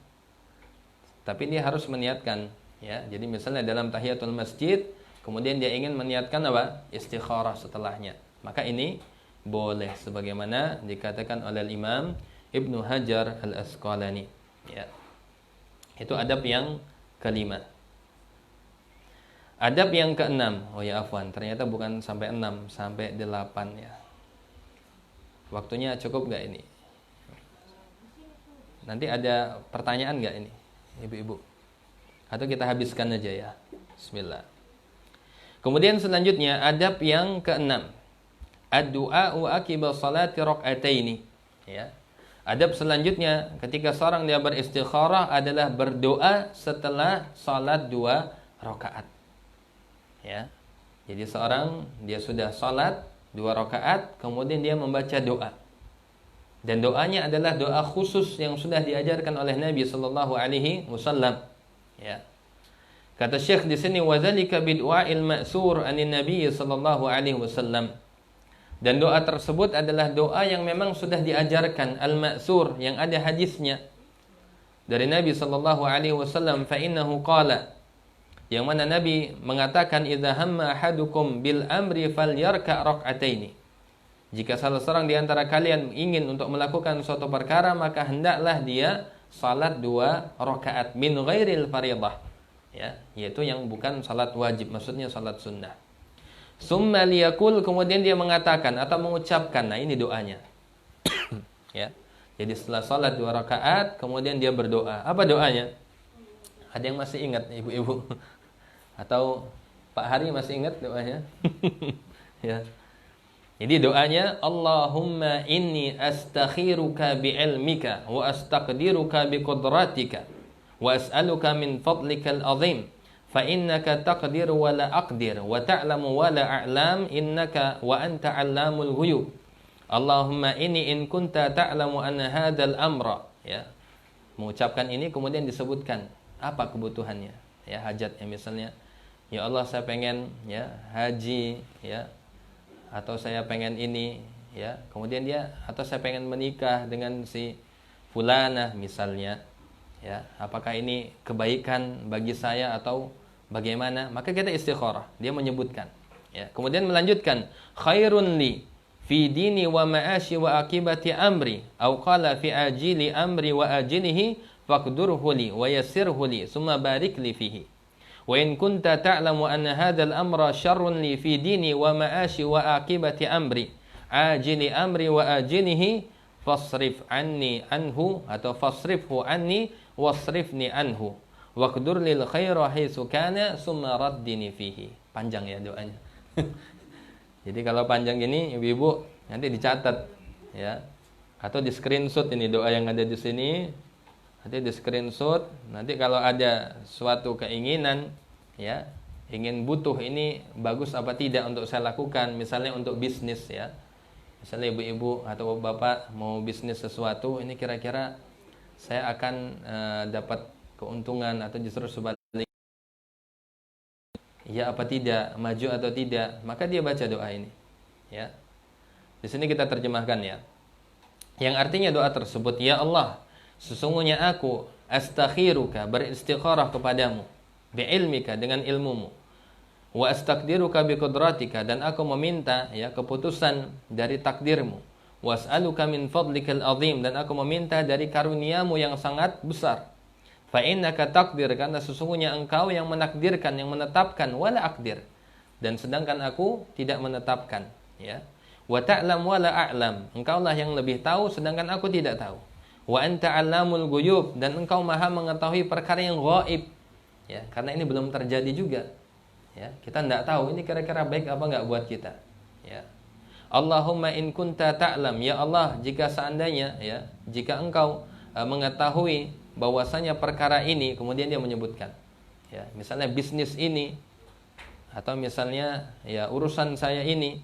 Tapi dia harus meniatkan, ya. Jadi misalnya dalam tahiyatul masjid kemudian dia ingin meniatkan apa? Istikharah setelahnya. Maka ini boleh sebagaimana dikatakan oleh Imam Ibnu Hajar Al-Asqalani. Ya. Itu adab yang kelima. Adab yang keenam. Oh ya afwan, ternyata bukan sampai 6, sampai 8 ya. Waktunya cukup enggak ini? Nanti ada pertanyaan enggak ini, Ibu-ibu? Atau kita habiskan aja ya. Bismillah. Kemudian selanjutnya adab yang keenam. Ad-du'a'u aqiba salati rak'ataini. Ya. Adab selanjutnya ketika seorang dia beristikharah adalah berdoa setelah salat 2 rakaat. Ya. Jadi seorang dia sudah salat 2 rakaat kemudian dia membaca doa. Dan doanya adalah doa khusus yang sudah diajarkan oleh Nabi sallallahu alaihi wasallam. Ya. Kata Syekh di sini wadzalika bid'a'il ma'sur anin Nabi sallallahu alaihi wasallam. Dan doa tersebut adalah doa yang memang sudah diajarkan al-ma'sur yang ada hadisnya dari Nabi sallallahu alaihi wasallam fa innahu qala, yang mana Nabi mengatakan idza hamma ahadukum bil amri falyarka rak'ataini. Jika salah seorang di antara kalian ingin untuk melakukan suatu perkara maka hendaklah dia salat 2 rakaat min ghairil fardhah. Ya, yaitu yang bukan salat wajib, maksudnya salat sunnah. Summa liyakul, kemudian dia mengatakan atau mengucapkan, nah ini doanya. Ya. Jadi setelah salat 2 rakaat kemudian dia berdoa. Apa doanya? Ada yang masih ingat ibu-ibu? Atau Pak Hari masih ingat doanya? Ya. Jadi doanya Allahumma inni astakhiruka bi'ilmika wa astaqdiruka biqudratika wa as'aluka min fadlikal azim fa innaka taqdiru wa la aqdir wa ta'lamu wa la a'lam innaka wa anta 'allamul ghuyub. Allahumma inni in kunta ta'lamu anna hadzal amra, ya. Mengucapkan ini kemudian disebutkan apa kebutuhannya, ya, hajatnya misalnya. Ya Allah saya pengen ya haji, ya. Atau saya pengen ini, ya. Kemudian dia atau saya pengen menikah dengan si fulanah misalnya. Ya, apakah ini kebaikan bagi saya atau bagaimana? Maka kita istikharah. Dia menyebutkan. Ya, kemudian melanjutkan, khairun li fi dini wa ma'ashi wa akibati amri, au qala fi ajili amri wa ajilihi faqdurhu li wa yassirhu li summa barik li fihi. Wa in kunta ta'lamu anna hadzal amra syarrun li fi dini wa ma'ashi wa akibati amri, ajili amri wa ajilihi fasrif anni anhu atau fasrifhu anni wasrifni anhu waqdur lil khaira haitsu kana summa raddini fihi. Panjang ya doanya. Jadi kalau panjang gini ibu-ibu nanti dicatat, ya. Atau di screenshot ini doa yang ada di sini. Nanti di screenshot, nanti kalau ada suatu keinginan, ya, ingin butuh ini bagus apa tidak untuk saya lakukan, misalnya untuk bisnis, ya. Misalnya ibu-ibu atau bapak mau bisnis sesuatu, ini kira-kira saya akan dapat keuntungan atau justru sebaliknya, ya apa tidak, maju atau tidak, maka dia baca doa ini, ya. Di sini kita terjemahkan, ya. Yang artinya doa tersebut, ya Allah, sesungguhnya aku astakhiruka, beristikharah kepadamu, bi'ilmika, dengan ilmumu, wa astaqdiruka biqudratika, dan aku meminta, ya, keputusan dari takdirmu, was'aluka min fadlikal azim, dan aku meminta dari karuniamu yang sangat besar. Fa innaka taqdir, karena sesungguhnya engkau yang menakdirkan, yang menetapkan, wala aqdir, dan sedangkan aku tidak menetapkan, ya. Wa ta'lam wala a'lam, engkaulah yang lebih tahu sedangkan aku tidak tahu. Wa anta 'allamul ghuyub, dan engkau maha mengetahui perkara yang gaib, ya, karena ini belum terjadi juga, ya. Kita tidak tahu ini kira-kira baik apa enggak buat kita, ya. Allahumma in kunta ta'lam, ya Allah, jika seandainya, ya, jika engkau mengetahui bahwasanya perkara ini, kemudian dia menyebutkan, ya, misalnya bisnis ini, atau misalnya ya urusan saya ini,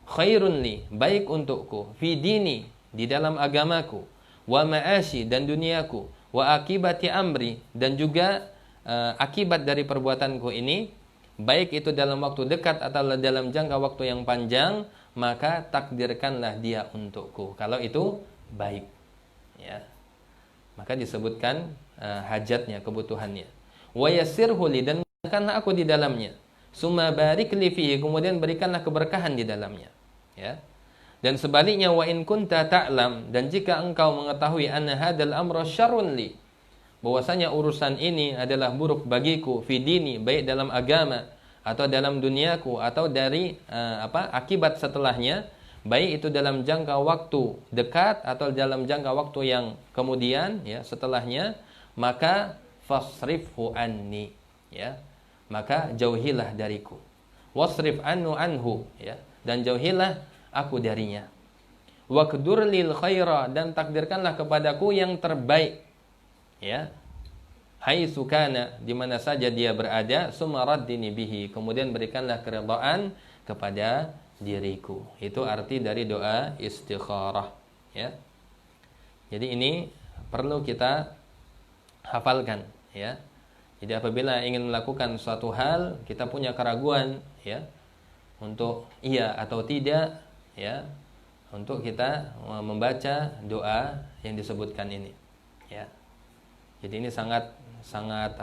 khairun li, baik untukku, fi dini, di dalam agamaku, wa ma'ashi, dan duniaku, wa akibati amri, dan juga akibat dari perbuatanku ini, baik itu dalam waktu dekat atau dalam jangka waktu yang panjang, maka takdirkanlah dia untukku kalau itu baik, ya. Maka disebutkan hajatnya, kebutuhannya. Wa yassirhu li, dan mudahkanlah aku di dalamnya. Summa barik li fihi, kemudian berikanlah keberkahan di dalamnya, ya. Dan sebaliknya, wa in kunta ta'lam, dan jika engkau mengetahui anna hadzal amra syarrun li, bahwasanya urusan ini adalah buruk bagiku, fi dini, baik dalam agama atau dalam duniaku, atau dari akibat setelahnya, baik itu dalam jangka waktu dekat atau dalam jangka waktu yang kemudian, ya, setelahnya, maka fasrifhu anni, ya, maka jauhilah dariku. Wasrif anhu, ya, dan jauhilah aku darinya. Waqdur lil khaira, dan takdirkanlah kepadaku yang terbaik, ya, haitsu kana, di mana saja dia berada, summa raddini bihi, kemudian berikanlah keridhaan kepada diriku. Itu arti dari doa istikharah, ya. Jadi ini perlu kita hafalkan, ya. Jadi apabila ingin melakukan suatu hal, kita punya keraguan, ya, untuk iya atau tidak, ya, untuk kita membaca doa yang disebutkan ini, ya. Jadi ini sangat sangat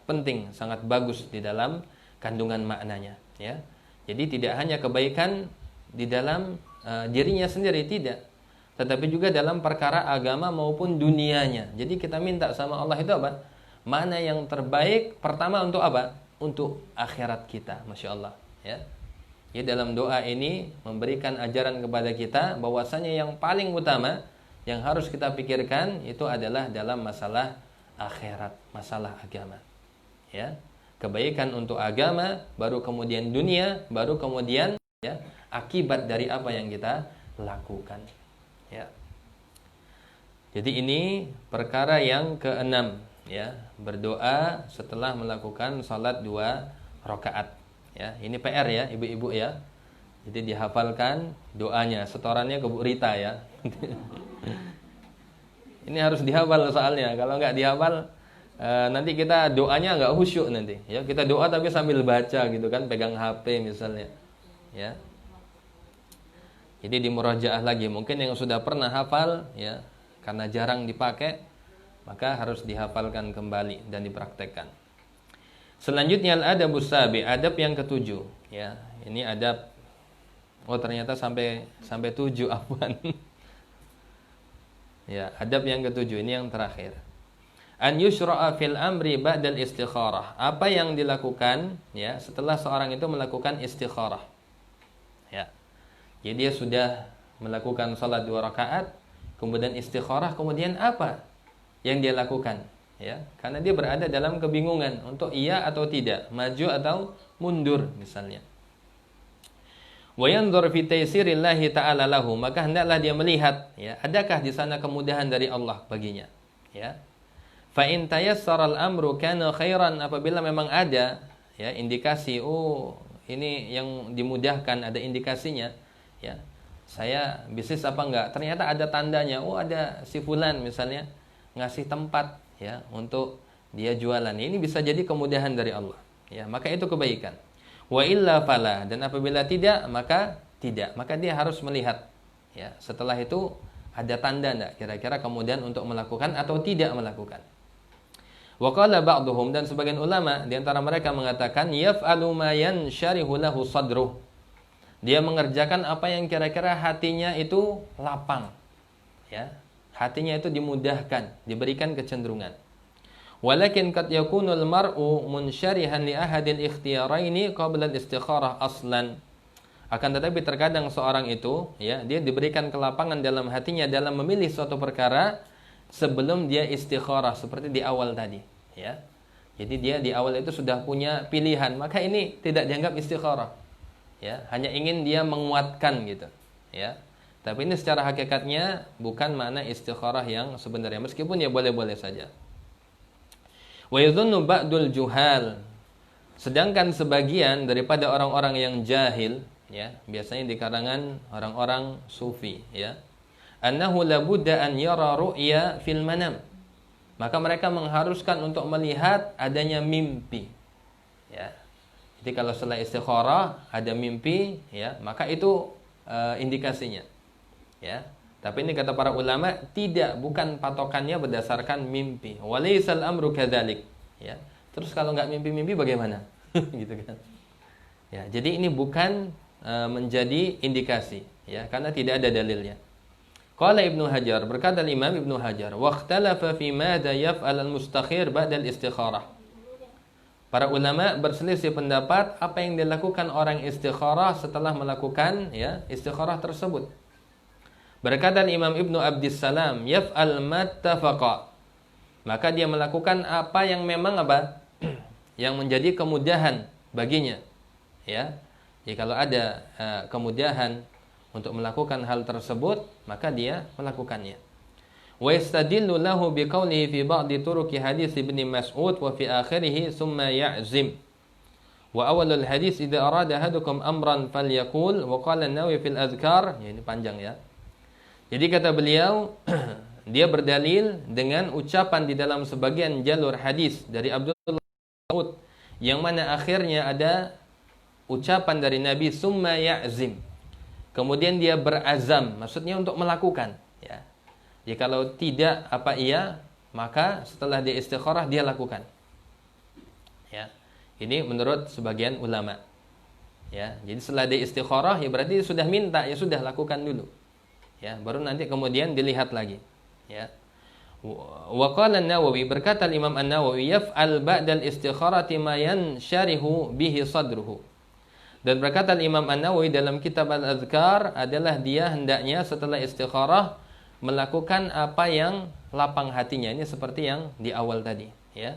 penting, sangat bagus di dalam kandungan maknanya, ya. Jadi tidak hanya kebaikan di dalam dirinya sendiri, tidak, tetapi juga dalam perkara agama maupun dunianya. Jadi kita minta sama Allah itu apa? Mana yang terbaik pertama untuk apa? Untuk akhirat kita, Masya Allah, ya. Jadi dalam doa ini memberikan ajaran kepada kita bahwasanya yang paling utama yang harus kita pikirkan itu adalah dalam masalah akhirat, masalah agama, ya. Kebaikan untuk agama, baru kemudian dunia, baru kemudian, ya, akibat dari apa yang kita lakukan, ya. Jadi ini perkara yang keenam, ya, berdoa setelah melakukan salat 2 rakaat, ya. Ini PR ya ibu-ibu, ya. Jadi dihafalkan doanya, setorannya ke Bu Rita, ya. Ini harus dihafal soalnya, kalau nggak dihafal nanti kita doanya nggak khusyuk nanti, ya. Kita doa tapi sambil baca gitu kan, pegang HP misalnya, ya. Jadi dimurajaah lagi, mungkin yang sudah pernah hafal, ya, karena jarang dipakai, maka harus dihafalkan kembali dan dipraktekkan. Selanjutnya al-adabus sabi, adab yang ketujuh, ya. Ini adab, oh ternyata sampai 7, afwan. Ya, adab yang ketujuh, ini yang terakhir. An yushra'a fil amri ba'dal istikharah. Apa yang dilakukan, ya, setelah seorang itu melakukan istikharah, ya. Jadi dia sudah melakukan salat 2 rakaat, kemudian istikharah, kemudian apa yang dia lakukan, ya? Karena dia berada dalam kebingungan untuk iya atau tidak, maju atau mundur misalnya. Wa yanzur fi taysirillahi ta'ala lahu, maka hendaklah dia melihat, ya, adakah di sana kemudahan dari Allah baginya, ya. Fa in tayassara al-amru kana khairan, apabila memang ada, ya, indikasi, oh ini yang dimudahkan, ada indikasinya, ya. Saya bisnis apa enggak? Ternyata ada tandanya, oh ada si fulan misalnya ngasih tempat, ya, untuk dia jualan. Ini bisa jadi kemudahan dari Allah, ya, maka itu kebaikan. Wa illa fala, dan apabila tidak, maka tidak, maka dia harus melihat, ya, setelah itu ada tanda enggak kira-kira kemudian untuk melakukan atau tidak melakukan. Wa qala ba'dhum, dan sebagian ulama di antara mereka mengatakan yaf'alu ma yansharihu lahu sadruh, Dia mengerjakan apa yang kira-kira hatinya itu lapang. Ya. Hatinya itu dimudahkan, diberikan kecenderungan. Walakin qad yakunul mar'u munsyarihan li ahadil ikhtiyaraini qabla al-istikharah aslan. Akan tetapi terkadang seorang itu, ya, dia diberikan kelapangan dalam hatinya dalam memilih suatu perkara sebelum dia istikharah, seperti di awal tadi, ya. Jadi dia di awal itu sudah punya pilihan, maka ini tidak dianggap istikharah. Ya, hanya ingin dia menguatkan gitu, ya. Tapi ini secara hakikatnya bukan makna istikharah yang sebenarnya, meskipun ya boleh-boleh saja. Wa yadhunnu ba'dul juhal. Sedangkan sebagian daripada orang-orang yang jahil, ya, biasanya di kalangan orang-orang sufi, ya, annahu la budda an yara ru'ya fil manam. Maka mereka mengharuskan untuk melihat adanya mimpi. Ya. Jadi kalau setelah istikharah ada mimpi, ya, maka itu indikasinya. Ya. Tapi ini kata para ulama bukan patokannya berdasarkan mimpi. Walaisal amru kadzalik. Ya. Terus kalau nggak mimpi-mimpi bagaimana? Gitu kan. Ya, jadi ini bukan menjadi indikasi, ya, karena tidak ada dalilnya. Qala Ibnu Hajar, berkata Imam Ibnu Hajar, waqtalafa fi madza yaf'al al-mustakhir ba'da al-istikharah. Para ulama berselisih pendapat apa yang dilakukan orang istikharah setelah melakukan, ya, istikharah tersebut. Berkata Imam Ibnu Abdissalam, yaf'al mattafaqa. Maka dia melakukan apa yang memang apa? Yang menjadi kemudahan baginya. Ya. Jadi kalau ada kemudahan untuk melakukan hal tersebut, maka dia melakukannya. Wa yastadillu lahu biqaulihi fi ba'di turuki hadis Ibnu Mas'ud wa fi akhirih summa ya'zim. Wa awalul hadis idza arada ahadukum amran falyaqul wa qala an-Nawawi fil azkar, ya, ini panjang ya. Jadi kata beliau, dia berdalil dengan ucapan di dalam sebagian jalur hadis dari Abdullah Mas'ud yang mana akhirnya ada ucapan dari Nabi summa ya'zim. Kemudian dia berazam, maksudnya untuk melakukan, ya. Jadi kalau tidak apa iya, maka setelah dia istikharah dia lakukan. Ya. Ini menurut sebagian ulama. Ya, jadi setelah dia istikharah ya berarti sudah minta, ya sudah lakukan dulu. Ya, baru nanti kemudian dilihat lagi. Ya. Wa qala an-Nawawi, berkata Imam An-Nawawi, yaf'al ba'dal istikharati ma yansharihu bihi sadruhu. Dan berkata Imam An-Nawawi dalam kitab Al-Azkar adalah dia hendaknya setelah istikharah melakukan apa yang lapang hatinya. Ini seperti yang di awal tadi, ya.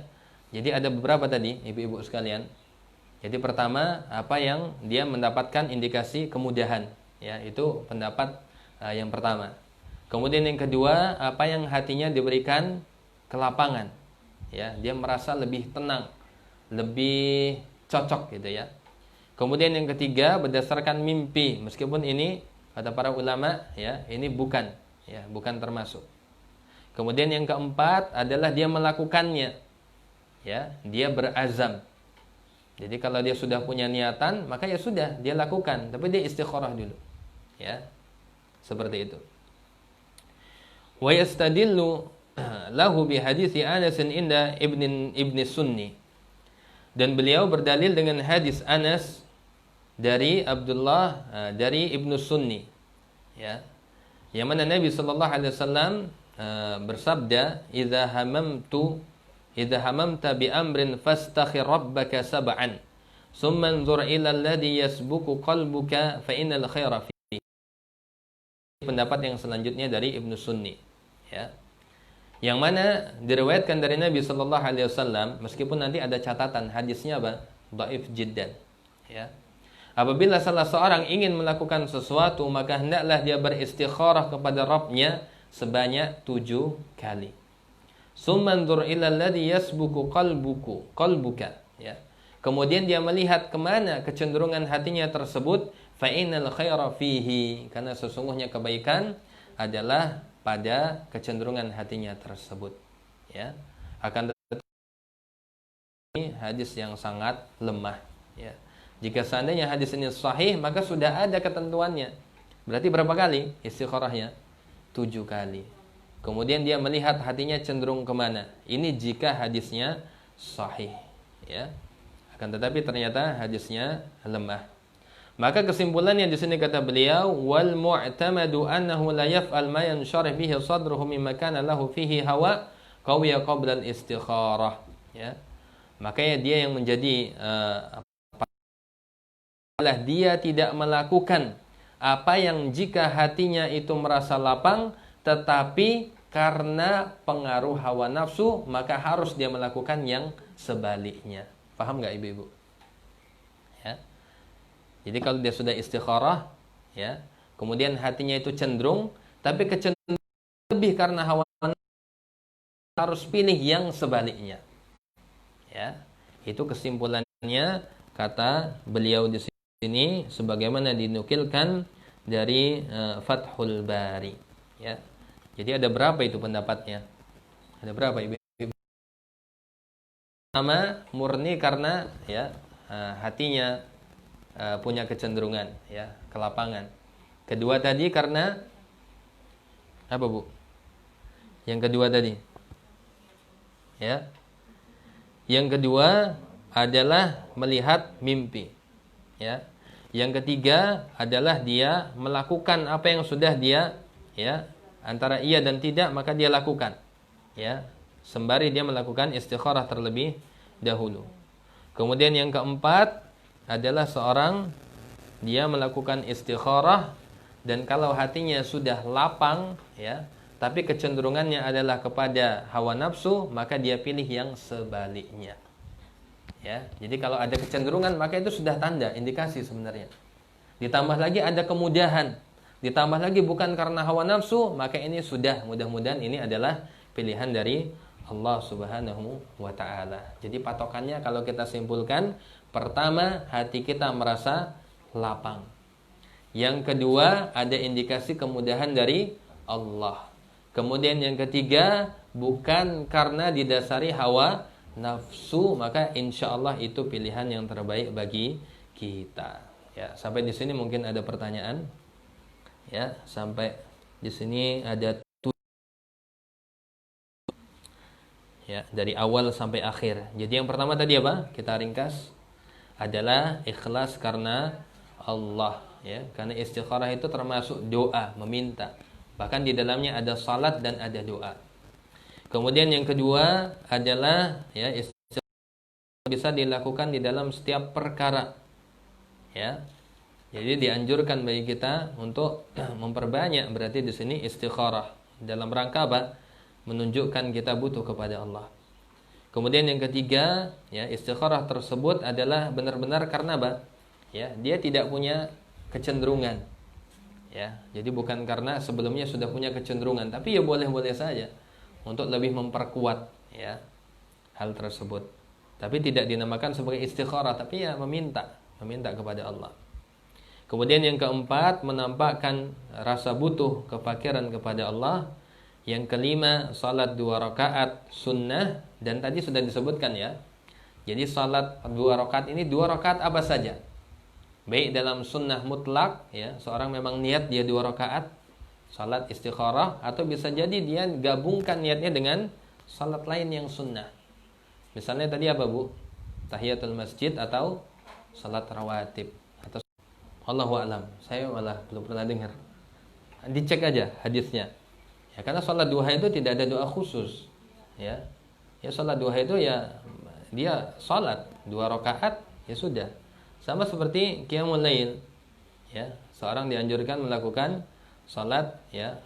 Jadi ada beberapa tadi, ibu-ibu sekalian. Jadi pertama, apa yang dia mendapatkan indikasi kemudahan, ya, itu pendapat yang pertama. Kemudian yang kedua, apa yang hatinya diberikan kelapangan, ya, dia merasa lebih tenang, lebih cocok gitu, ya. Kemudian yang ketiga, berdasarkan mimpi, meskipun ini kata para ulama, ya, ini bukan, ya, bukan termasuk. Kemudian yang keempat adalah dia melakukannya, ya, dia berazam. Jadi kalau dia sudah punya niatan, maka ya sudah dia lakukan, tapi dia istikharah dulu, ya. Seperti itu. Wa yastadillu lahu bi hadits Anas inda Ibn Sunni. Dan beliau berdalil dengan hadis Anas dari Abdullah dari Ibnu Sunni, ya. Yang mana Nabi sallallahu alaihi wasallam bersabda, idza hamamta bi amrin fastakhir rabbaka sab'an thumma anzur ila alladhi yasbuku qalbuka fa innal khaira fi. Pendapat yang selanjutnya dari Ibnu Sunni, ya. Yang mana diriwayatkan dari Nabi sallallahu alaihi wasallam, meskipun nanti ada catatan hadisnya apa? Dhaif jiddan, ya. Apabila salah seorang ingin melakukan sesuatu, maka hendaklah dia beristikharah kepada Rabb-nya sebanyak 7 kali. Summanzur ila alladhi yasbuku qalbuka, ya. Kemudian dia melihat kemana kecenderungan hatinya tersebut, fa innal khaira fihi, karena sesungguhnya kebaikan adalah pada kecenderungan hatinya tersebut, ya. Akan tetapi ini hadis yang sangat lemah, ya. Jika seandainya hadis ini sahih, maka sudah ada ketentuannya. Berarti berapa kali istikharahnya? 7 kali. Kemudian dia melihat hatinya cenderung kemana. Ini jika hadisnya sahih, ya. Akan tetapi ternyata hadisnya lemah. Maka kesimpulannya di sini kata beliau, wal mu'tamadu annahu la yaf'al ma yansyarih bihi sadruhu mimma kana lahu fihi hawa qawiya qabla al-istikharah. Ya. Makanya dia yang menjadi adalah dia tidak melakukan apa yang jika hatinya itu merasa lapang, tetapi karena pengaruh hawa nafsu, maka harus dia melakukan yang sebaliknya. Paham nggak ibu-ibu? Ya. Jadi kalau dia sudah istikharah, ya, kemudian hatinya itu cenderung, tapi kecenderungan lebih karena hawa nafsu, harus pilih yang sebaliknya. Ya, itu kesimpulannya kata beliau di sini sebagaimana dinukilkan dari Fathul Bari. Ya. Jadi ada berapa itu pendapatnya? Ada berapa ibu? Pertama, murni karena ya hatinya punya kecenderungan ya kelapangan. Kedua tadi karena apa, Bu? Yang kedua tadi. Ya. Yang kedua adalah melihat mimpi. Ya. Yang ketiga adalah dia melakukan apa yang sudah dia ya antara iya dan tidak maka dia lakukan. Ya. Sembari dia melakukan istikharah terlebih dahulu. Kemudian yang keempat adalah seorang dia melakukan istikharah dan kalau hatinya sudah lapang ya, tapi kecenderungannya adalah kepada hawa nafsu, maka dia pilih yang sebaliknya. Ya, jadi kalau ada kecenderungan maka itu sudah tanda, indikasi sebenarnya. Ditambah lagi ada kemudahan, ditambah lagi bukan karena hawa nafsu, maka ini sudah mudah-mudahan ini adalah pilihan dari Allah Subhanahu wa taala. Jadi patokannya kalau kita simpulkan, pertama, hati kita merasa lapang. Yang kedua, ada indikasi kemudahan dari Allah. Kemudian yang ketiga, bukan karena didasari hawa nafsu, maka insya Allah itu pilihan yang terbaik bagi kita. Ya, sampai di sini mungkin ada pertanyaan. Ya, sampai di sini ada ya, dari awal sampai akhir. Jadi yang pertama tadi apa? Kita ringkas adalah ikhlas karena Allah ya, karena istikharah itu termasuk doa, meminta. Bahkan di dalamnya ada salat dan ada doa. Kemudian yang kedua adalah ya istikharah bisa dilakukan di dalam setiap perkara. Ya. Jadi dianjurkan bagi kita untuk memperbanyak berarti di sini istikharah dalam rangka apa? Menunjukkan kita butuh kepada Allah. Kemudian yang ketiga, ya istikharah tersebut adalah benar-benar karena apa? Ya, dia tidak punya kecenderungan. Ya, jadi bukan karena sebelumnya sudah punya kecenderungan, tapi ya boleh-boleh saja untuk lebih memperkuat ya hal tersebut. Tapi tidak dinamakan sebagai istikharah, tapi ya meminta kepada Allah. Kemudian yang keempat, menampakkan rasa butuh kefakiran kepada Allah. Yang kelima, salat 2 rakaat sunnah, dan tadi sudah disebutkan ya. Jadi salat 2 rakaat ini 2 rakaat apa saja. Baik dalam sunnah mutlak ya, seorang memang niat dia 2 rakaat salat istikharah, atau bisa jadi dia gabungkan niatnya dengan salat lain yang sunnah. Misalnya tadi apa, Bu? Tahiyatul masjid atau salat rawatib atau Allahu a'lam. Saya malah belum pernah dengar. Dicek aja hadisnya. Ya, karena sholat duha itu tidak ada doa khusus. Ya, sholat duha itu ya dia sholat 2 rakaat ya sudah. Sama seperti qiyamul lail. Ya, seorang dianjurkan melakukan sholat ya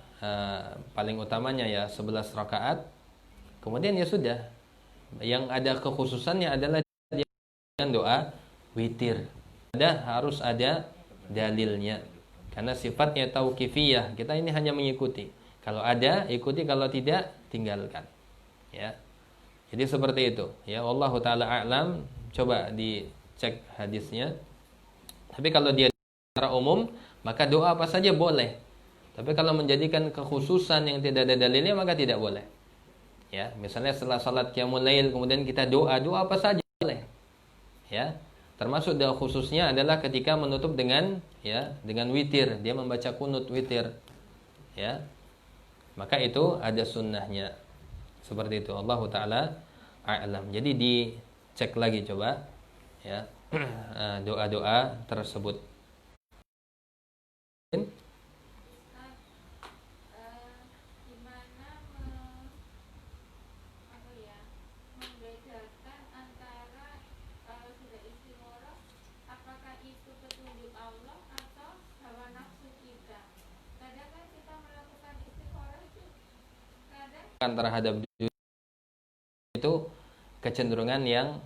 paling utamanya ya 11 rakaat. Kemudian ya sudah. Yang ada kekhususannya adalah dengan doa witir. Harus ada dalilnya. Karena sifatnya tauqifiyah. Kita ini hanya mengikuti. Kalau ada, ikuti, kalau tidak, tinggalkan. Ya. Jadi seperti itu. Ya, wallahu taala a'lam. Coba dicek hadisnya. Tapi kalau dia secara umum, maka doa apa saja boleh. Tapi kalau menjadikan kekhususan yang tidak ada dalilnya, maka tidak boleh. Ya, misalnya setelah salat qiyamul lail kemudian kita doa apa saja boleh. Ya. Termasuk doa khususnya adalah ketika menutup dengan witir, dia membaca kunut witir. Ya. Maka itu ada sunnahnya. Seperti itu. Allah Ta'ala a'lam. Jadi dicek lagi coba ya doa-doa tersebut. terhadap itu kecenderungan yang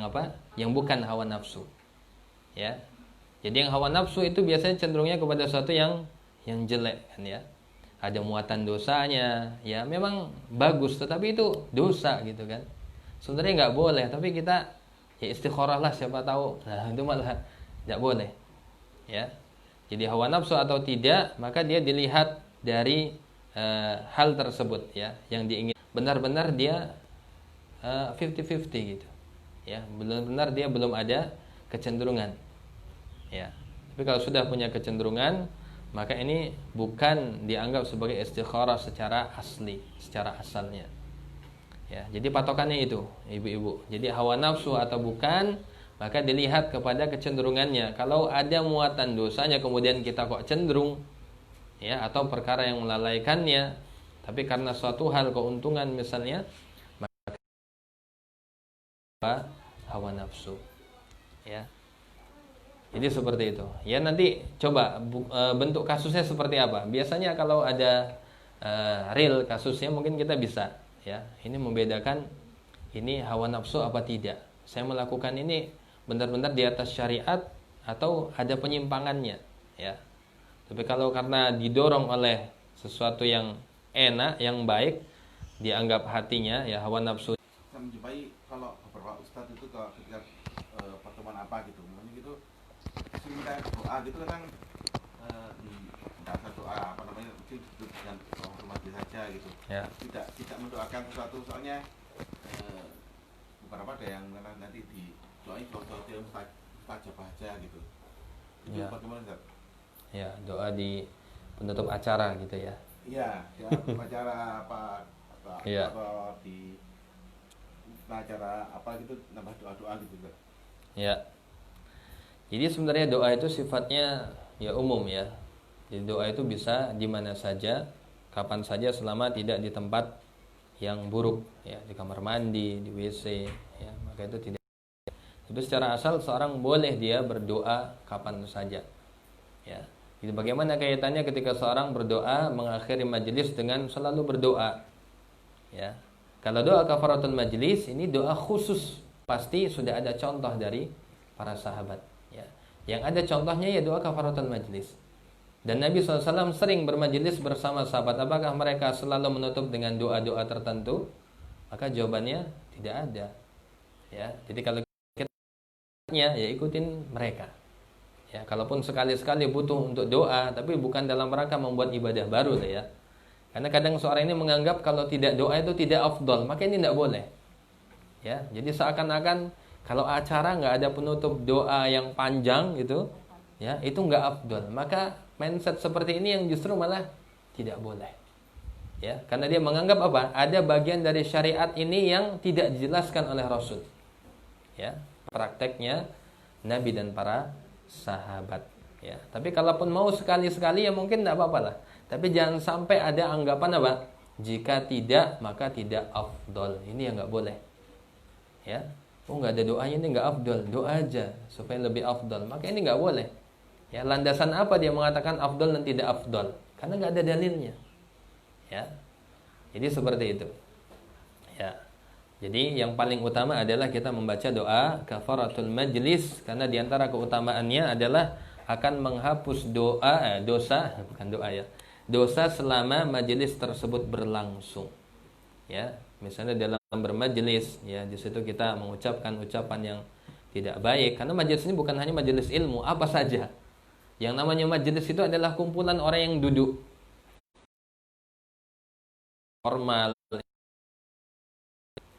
apa? Yang bukan hawa nafsu. Ya. Jadi yang hawa nafsu itu biasanya cenderungnya kepada sesuatu yang jelek kan ya. Ada muatan dosanya, ya memang bagus tetapi itu dosa gitu kan. Sebenarnya nggak boleh, tapi kita ya istikharah lah, siapa tahu. Nah, itu malah tidak boleh. Ya. Jadi hawa nafsu atau tidak, maka dia dilihat dari hal tersebut ya, yang diingin. Benar-benar dia 50-50 gitu. Ya, benar-benar dia belum ada kecenderungan. Ya. Tapi kalau sudah punya kecenderungan, maka ini bukan dianggap sebagai istikharah secara asli, secara asalnya. Ya, jadi patokannya itu, ibu-ibu. Jadi hawa nafsu atau bukan, maka dilihat kepada kecenderungannya. Kalau ada muatan dosanya kemudian kita kok cenderung, ya, atau perkara yang melalaikannya, tapi karena suatu hal keuntungan misalnya, maka hawa nafsu. Ya. Jadi seperti itu. Ya, nanti coba bentuk kasusnya seperti apa. Biasanya kalau ada real kasusnya mungkin kita bisa ya. Ini membedakan ini hawa nafsu apa tidak. Saya melakukan ini benar-benar di atas syariat atau ada penyimpangannya ya. Tapi kalau karena didorong oleh sesuatu yang enak, yang baik, dianggap hatinya ya hawa nafsu. Saya menjumpai kalau beberapa ustadz itu ketika pertemuan apa gitu, namanya gitu minta doa gitu kan, di dasar doa apa namanya mungkin dengan hormati saja gitu ya. Tidak mendoakan sesuatu, soalnya beberapa ada yang nanti didoain sesuatu yang mustajab aja gitu. Itu ya. Bagaimana Ustaz? Ya, doa di penutup acara gitu ya. Iya, ya acara apa ya. Atau di acara apa gitu, nambah doa-doa gitu Ustaz. Ya. Jadi sebenarnya doa itu sifatnya ya umum ya. Jadi doa itu bisa di mana saja, kapan saja selama tidak di tempat yang buruk ya, di kamar mandi, di WC ya, maka itu tidak. Tapi secara asal seorang boleh dia berdoa kapan saja. Ya. Jadi bagaimana kaitannya ketika seorang berdoa mengakhiri majelis dengan selalu berdoa? Ya. Kalau doa kafaratul majelis ini doa khusus, pasti sudah ada contoh dari para sahabat. Yang ada contohnya ya doa kafaratul majlis. Dan Nabi SAW sering bermajelis bersama sahabat. Apakah mereka selalu menutup dengan doa-doa tertentu? Maka jawabannya tidak ada. Ya, jadi kalau kita ya ikutin mereka. Ya, kalaupun sekali-sekali butuh untuk doa, tapi bukan dalam rangka membuat ibadah baru ya. Karena kadang seorang ini menganggap kalau tidak doa itu tidak afdal, maka ini tidak boleh. Ya, jadi seakan-akan kalau acara nggak ada penutup doa yang panjang gitu, ya itu nggak afdal. Maka mindset seperti ini yang justru malah tidak boleh. Ya, karena dia menganggap apa? Ada bagian dari syariat ini yang tidak dijelaskan oleh Rasul. Ya, prakteknya Nabi dan para sahabat. Ya, tapi kalaupun mau sekali-sekali ya mungkin tidak apa-apa lah. Tapi jangan sampai ada anggapan apa? Jika tidak maka tidak afdal. Ini yang nggak boleh. Ya. Oh nggak ada doanya, ini nggak afdal, doa aja supaya lebih afdal, maka ini nggak boleh. Ya, landasan apa dia mengatakan afdal dan tidak afdal? Karena nggak ada dalilnya. Ya, jadi seperti itu. Ya, jadi yang paling utama adalah kita membaca doa kafaratul majlis, karena diantara keutamaannya adalah akan menghapus dosa, bukan doa ya, dosa selama majelis tersebut berlangsung. Ya, misalnya dalam bermajelis ya, di situ kita mengucapkan ucapan yang tidak baik, karena majelis ini bukan hanya majelis ilmu, apa saja. Yang namanya majelis itu adalah kumpulan orang yang duduk formal.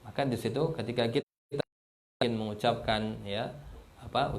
Maka di situ ketika kita ingin mengucapkan ya ucapan